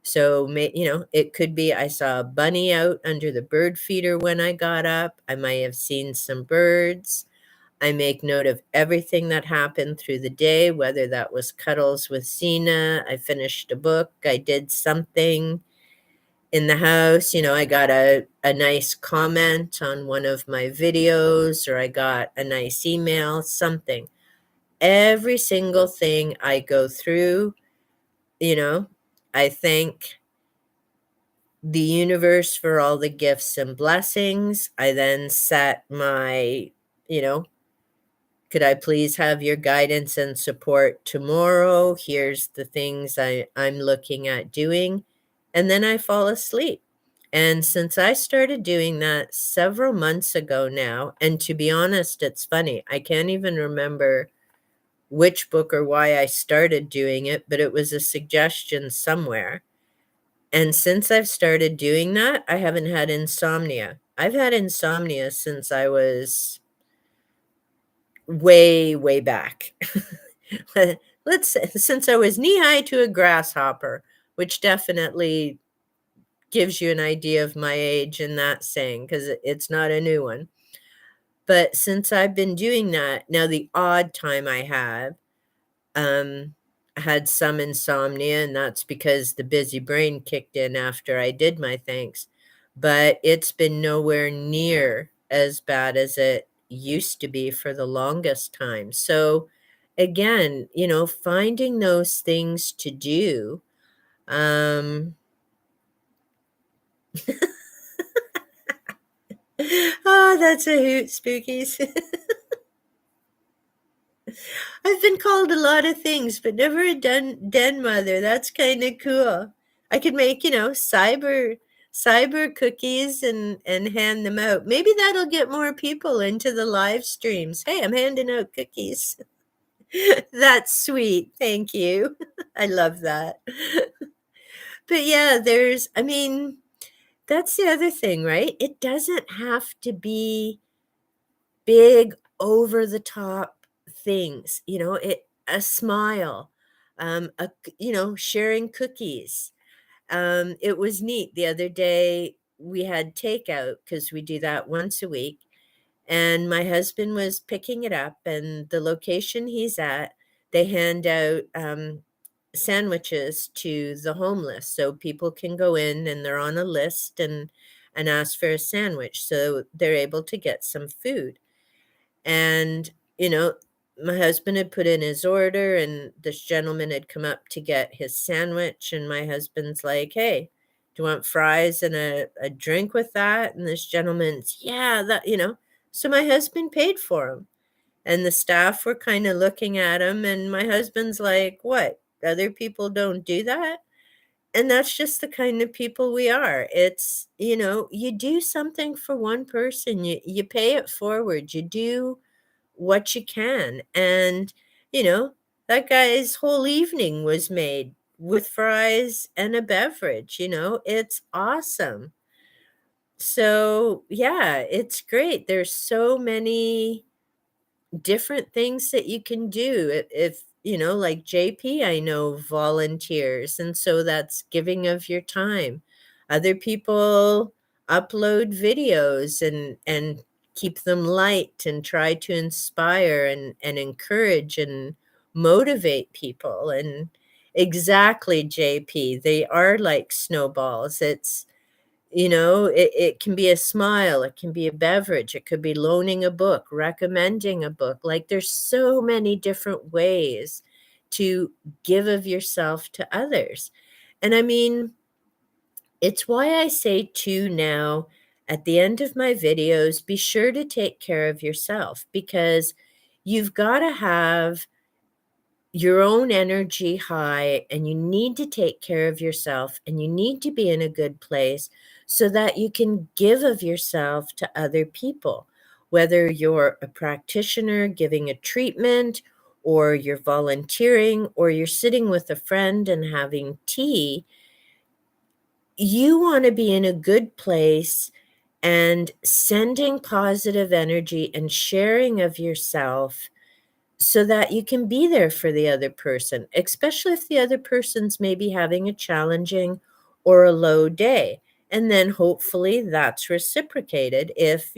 So, it could be I saw a bunny out under the bird feeder when I got up. I might have seen some birds. I make note of everything that happened through the day, whether that was cuddles with Zena, I finished a book, I did something in the house. I got a nice comment on one of my videos, or I got a nice email, something. Every single thing I go through, you know, I thank the universe for all the gifts and blessings. I then set my, you know, could I please have your guidance and support tomorrow? Here's the things I'm looking at doing. And then I fall asleep. And since I started doing that several months ago now, and to be honest, it's funny, I can't even remember which book or why I started doing it, but it was a suggestion somewhere. And since I've started doing that, I haven't had insomnia. I've had insomnia since I was way, way back. Let's say since I was knee high to a grasshopper, which definitely gives you an idea of my age in that saying, because it's not a new one. But since I've been doing that, now the odd time I have, had some insomnia, and that's because the busy brain kicked in after I did my thanks. But it's been nowhere near as bad as it used to be for the longest time. So again, finding those things to do. Oh, that's a hoot, Spookies. I've been called a lot of things, but never a den mother. That's kind of cool. I could make, cyber cookies and hand them out. Maybe that'll get more people into the live streams. Hey, I'm handing out cookies. That's sweet. Thank you. I love that. But yeah, I mean, that's the other thing, right? It doesn't have to be big, over the top things, a smile, sharing cookies. It was neat. The other day we had takeout because we do that once a week. And my husband was picking it up, and the location he's at, they hand out sandwiches to the homeless. So people can go in and they're on a list and ask for a sandwich. So they're able to get some food. And, you know, my husband had put in his order, and this gentleman had come up to get his sandwich. And my husband's like, "Hey, do you want fries and a drink with that?" And this gentleman's, "Yeah, that." So my husband paid for him. And the staff were kind of looking at him. And my husband's like, "What? Other people don't do that?" And that's just the kind of people we are. You do something for one person, you pay it forward, you do what you can. And, you know, that guy's whole evening was made with fries and a beverage, it's awesome. So, yeah, it's great. There's so many different things that you can do. Like JP, I know volunteers, and so that's giving of your time. Other people upload videos and keep them light and try to inspire and encourage and motivate people. And exactly, JP, they are like snowballs. It can be a smile, it can be a beverage, it could be loaning a book, recommending a book. Like, there's so many different ways to give of yourself to others. And I mean, it's why I say too now at the end of my videos, be sure to take care of yourself, because you've got to have your own energy high, and you need to take care of yourself, and you need to be in a good place so that you can give of yourself to other people, whether you're a practitioner giving a treatment, or you're volunteering, or you're sitting with a friend and having tea. You want to be in a good place and sending positive energy and sharing of yourself so that you can be there for the other person, especially if the other person's maybe having a challenging or a low day. And then hopefully that's reciprocated if,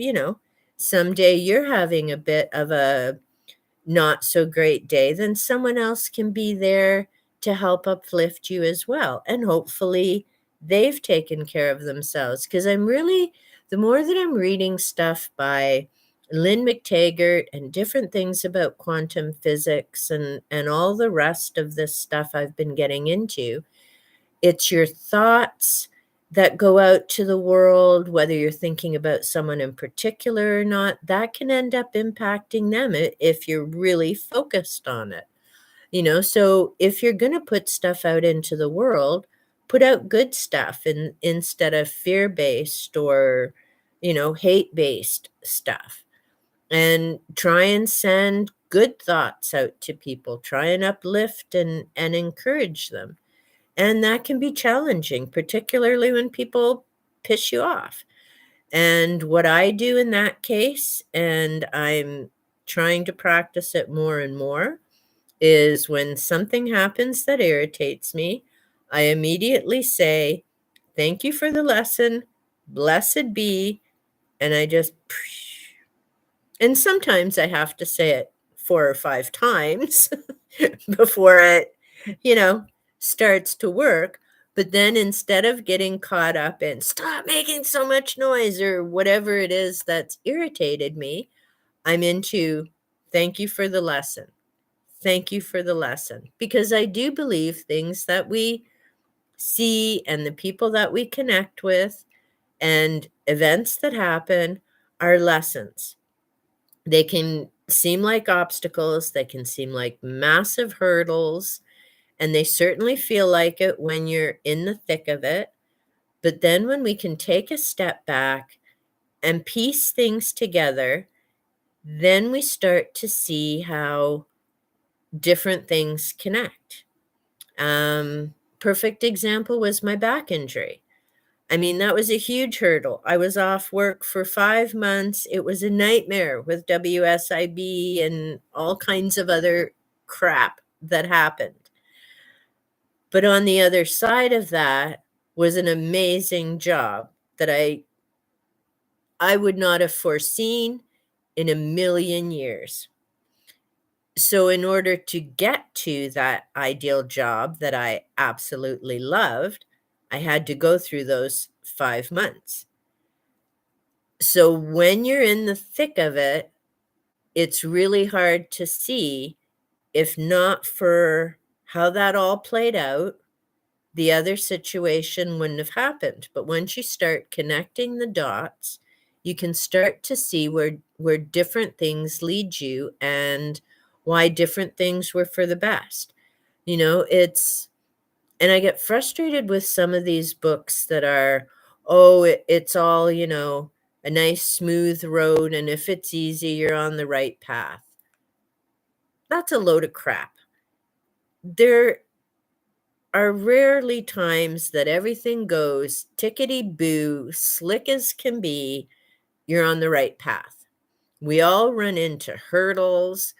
someday you're having a bit of a not so great day, then someone else can be there to help uplift you as well. And hopefully they've taken care of themselves. Because the more that I'm reading stuff by Lynn McTaggart and different things about quantum physics and all the rest of this stuff I've been getting into, it's your thoughts that go out to the world, whether you're thinking about someone in particular or not, that can end up impacting them if you're really focused on it. So if you're going to put stuff out into the world, put out good stuff instead of fear-based or, hate-based stuff. And try and send good thoughts out to people. Try and uplift and encourage them. And that can be challenging, particularly when people piss you off. And what I do in that case, and I'm trying to practice it more and more, is when something happens that irritates me, I immediately say, "Thank you for the lesson. Blessed be." And I just, and sometimes I have to say it 4 or 5 times before it, you know, starts to work. But then instead of getting caught up in "Stop making so much noise," or whatever it is that's irritated me, I'm into "Thank you for the lesson. Thank you for the lesson." Because I do believe things that we see and the people that we connect with and events that happen are lessons. They can seem like obstacles, they can seem like massive hurdles, and they certainly feel like it when you're in the thick of it. But then when we can take a step back and piece things together, then we start to see how different things connect. Perfect example was my back injury. I mean, that was a huge hurdle. I was off work for 5 months. It was a nightmare with WSIB and all kinds of other crap that happened. But on the other side of that was an amazing job that I would not have foreseen in a million years. So in order to get to that ideal job that I absolutely loved, I had to go through those 5 months. So when you're in the thick of it, it's really hard to see, if not for how that all played out, the other situation wouldn't have happened. But once you start connecting the dots, you can start to see where different things lead you and why different things were for the best. And I get frustrated with some of these books that are, oh, it's all, a nice smooth road, and if it's easy, you're on the right path. That's a load of crap. There are rarely times that everything goes tickety-boo, slick as can be, you're on the right path. We all run into hurdles,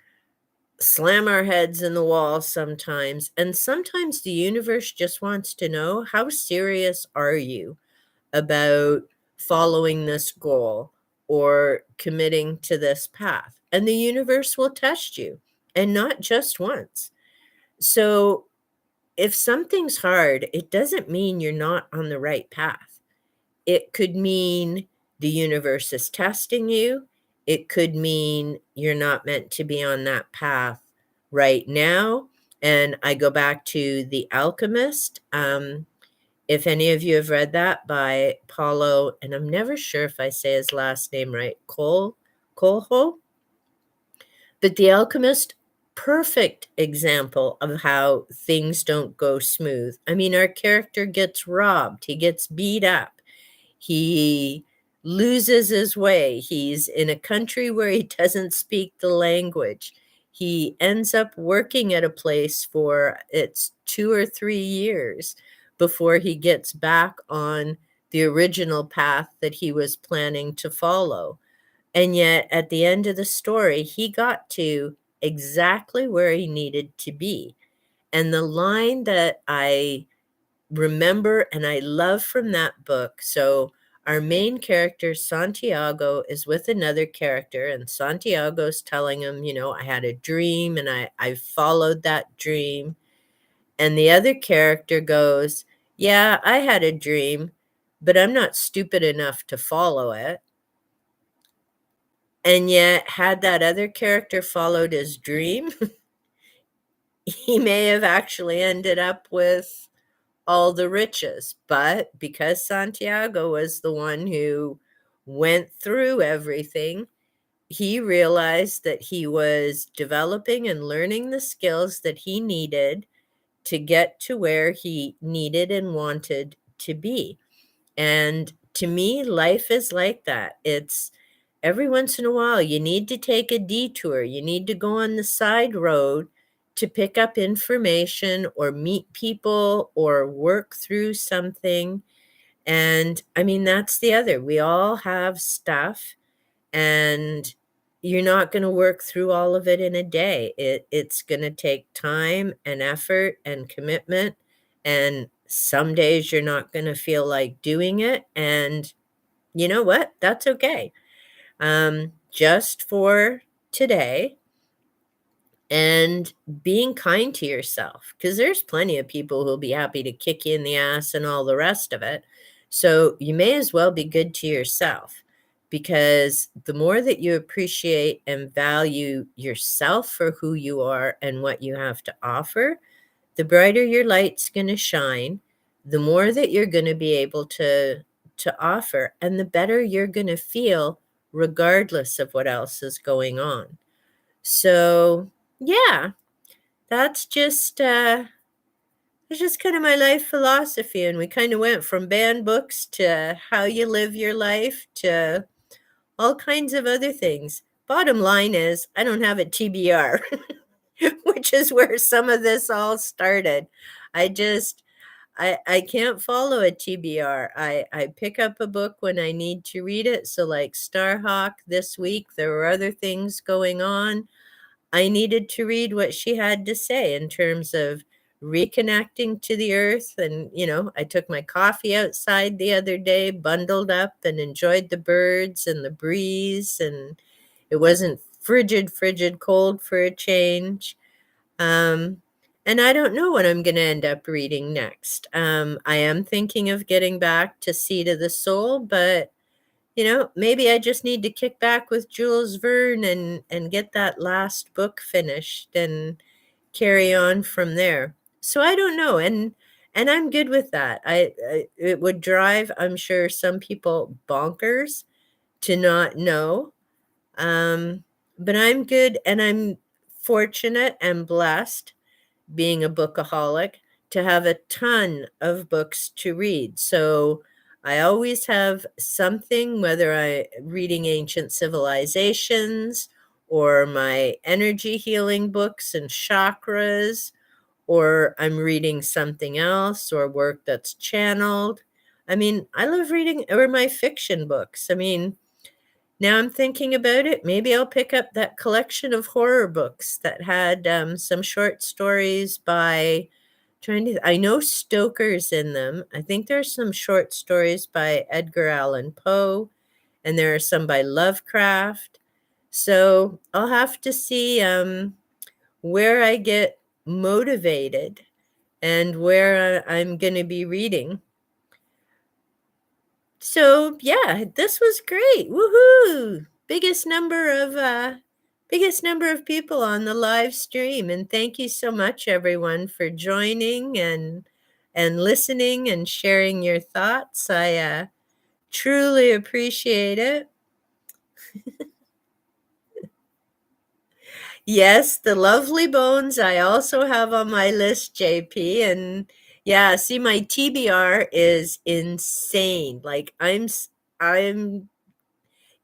slam our heads in the wall sometimes, and sometimes the universe just wants to know, how serious are you about following this goal or committing to this path? And the universe will test you, and not just once. So if something's hard, it doesn't mean you're not on the right path. It could mean the universe is testing you. It could mean you're not meant to be on that path right now. And I go back to The Alchemist. If any of you have read that, by Paulo, and I'm never sure if I say his last name right, Coelho. But The Alchemist, perfect example of how things don't go smooth. I mean, our character gets robbed. He gets beat up. He loses his way. He's in a country where he doesn't speak the language. He ends up working at a place for, it's 2 or 3 years before he gets back on the original path that he was planning to follow. And yet, at the end of the story, he got to exactly where he needed to be. And the line that I remember and I love from that book, so our main character, Santiago, is with another character, and Santiago's telling him, I had a dream and I followed that dream. And the other character goes, yeah, I had a dream, but I'm not stupid enough to follow it. And yet, had that other character followed his dream, he may have actually ended up with all the riches. But because Santiago was the one who went through everything, he realized that he was developing and learning the skills that he needed to get to where he needed and wanted to be. And to me, life is like that. It's every once in a while, you need to take a detour. You need to go on the side road to pick up information or meet people or work through something. And I mean, that's the other. We all have stuff, and you're not going to work through all of it in a day. It's going to take time and effort and commitment. And some days you're not going to feel like doing it. And you know what? That's okay. Just for today, and being kind to yourself, because there's plenty of people who'll be happy to kick you in the ass and all the rest of it. So you may as well be good to yourself, because the more that you appreciate and value yourself for who you are and what you have to offer, the brighter your light's going to shine, the more that you're going to be able to offer, and the better you're going to feel regardless of what else is going on. So, yeah, that's just it's just kind of my life philosophy, and we kind of went from banned books to how you live your life to all kinds of other things. Bottom line is, I don't have a TBR. which is where some of this all started. I just I can't follow a TBR. I pick up a book when I need to read it. So like Starhawk this week, there were other things going on. I needed to read what she had to say in terms of reconnecting to the earth. And, I took my coffee outside the other day, bundled up, and enjoyed the birds and the breeze. And it wasn't frigid, frigid cold for a change. Um, and I don't know what I'm going to end up reading next. I am thinking of getting back to Seed of the Soul, but maybe I just need to kick back with Jules Verne and get that last book finished and carry on from there. So I don't know, and I'm good with that. It would drive, I'm sure, some people bonkers to not know. Um, but I'm good, and I'm fortunate and blessed, being a bookaholic, to have a ton of books to read. So I always have something, whether I reading ancient civilizations or my energy healing books and chakras, or I'm reading something else or work that's channeled. I mean, I love reading or my fiction books. I mean, now I'm thinking about it. Maybe I'll pick up that collection of horror books that had some short stories by I know Stoker's in them. I think there's some short stories by Edgar Allan Poe, and there are some by Lovecraft. So I'll have to see where I get motivated and where I'm going to be reading. So yeah, this was great. Woohoo! Biggest number of people on the live stream, and thank you so much everyone for joining and listening and sharing your thoughts. I truly appreciate it. Yes, the lovely bones I also have on my list, JP, and yeah, see, my TBR is insane. Like I'm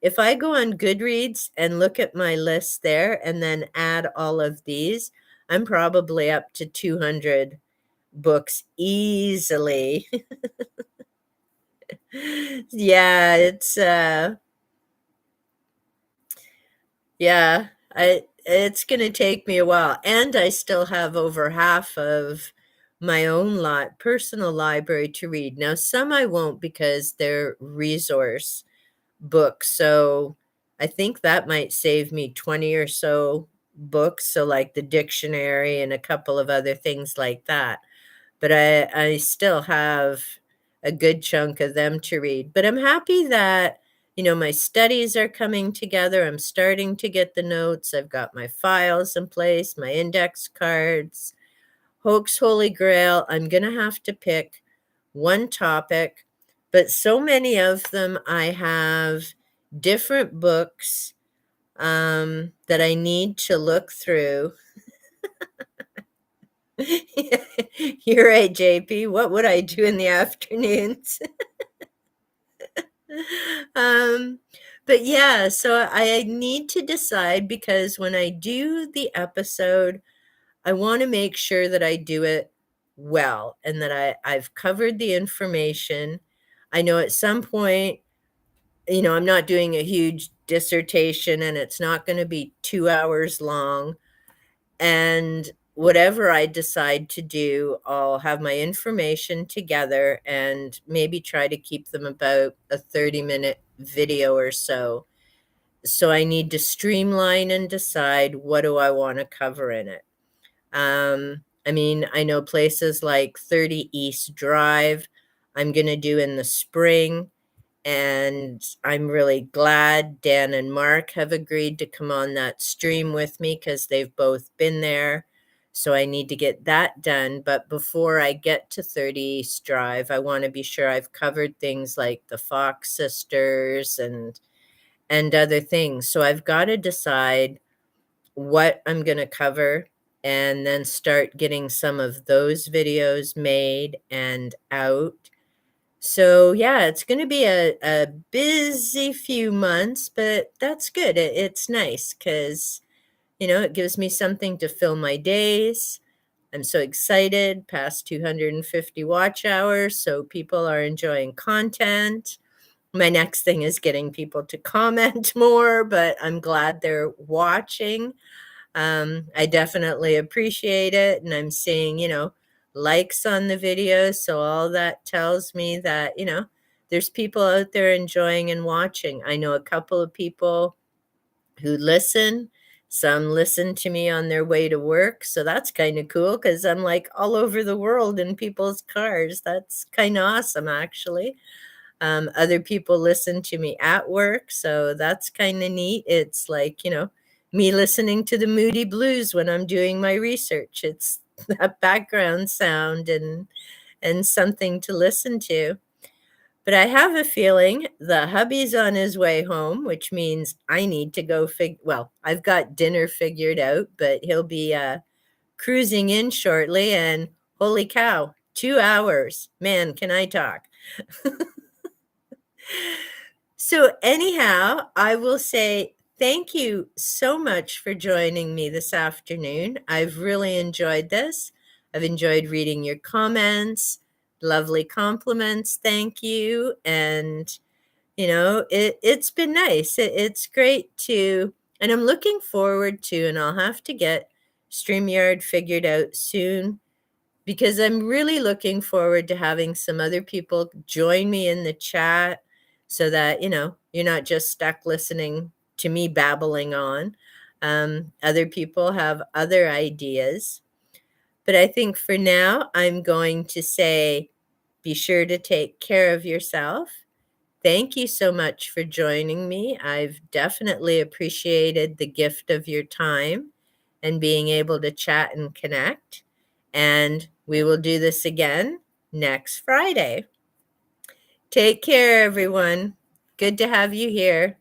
if I go on Goodreads and look at my list there and then add all of these, I'm probably up to 200 books easily. Yeah, yeah, it's going to take me a while, and I still have over half of my own personal library to read. Now, some I won't because they're resource books. So I think that might save me 20 or so books. So, like the dictionary and a couple of other things like that. But I still have a good chunk of them to read. But I'm happy that, my studies are coming together. I'm starting to get the notes. I've got my files in place, my index cards. Hoax Holy Grail, I'm going to have to pick one topic, but so many of them I have different books that I need to look through. You're right, JP. What would I do in the afternoons? um, but yeah, so I need to decide, because when I do the episode, I want to make sure that I do it well and that I've covered the information. I know at some point, I'm not doing a huge dissertation and it's not going to be 2 hours long. And whatever I decide to do, I'll have my information together and maybe try to keep them about a 30-minute video or so. So I need to streamline and decide, what do I want to cover in it. I mean, I know places like 30 East Drive, I'm going to do in the spring. And I'm really glad Dan and Mark have agreed to come on that stream with me, because they've both been there. So I need to get that done. But before I get to 30 East Drive, I want to be sure I've covered things like the Fox sisters and other things. So I've got to decide what I'm going to cover and then start getting some of those videos made and out. So yeah, it's going to be a busy few months, but that's good. It's nice because It gives me something to fill my days. I'm so excited, past 250 watch hours, so people are enjoying content. My next thing is getting people to comment more, but I'm glad they're watching. I definitely appreciate it, and I'm seeing, likes on the videos, so all that tells me that, there's people out there enjoying and watching. I know a couple of people who listen. Some listen to me on their way to work, so that's kind of cool because I'm like all over the world in people's cars. That's kind of awesome, actually. Other people listen to me at work, so that's kind of neat. It's like, me listening to the Moody Blues when I'm doing my research. It's that background sound and something to listen to. But I have a feeling the hubby's on his way home, which means I need to go well, I've got dinner figured out, but he'll be cruising in shortly, and holy cow, 2 hours. Man, can I talk. So anyhow, I will say thank you so much for joining me this afternoon. I've really enjoyed this. I've enjoyed reading your comments, lovely compliments. Thank you. And, it's been nice. It's great and I'm looking forward to, and I'll have to get StreamYard figured out soon because I'm really looking forward to having some other people join me in the chat so that, you're not just stuck listening to me babbling on. Other people have other ideas. But I think for now, I'm going to say be sure to take care of yourself. Thank you so much for joining me. I've definitely appreciated the gift of your time and being able to chat and connect. And we will do this again next Friday. Take care, everyone. Good to have you here.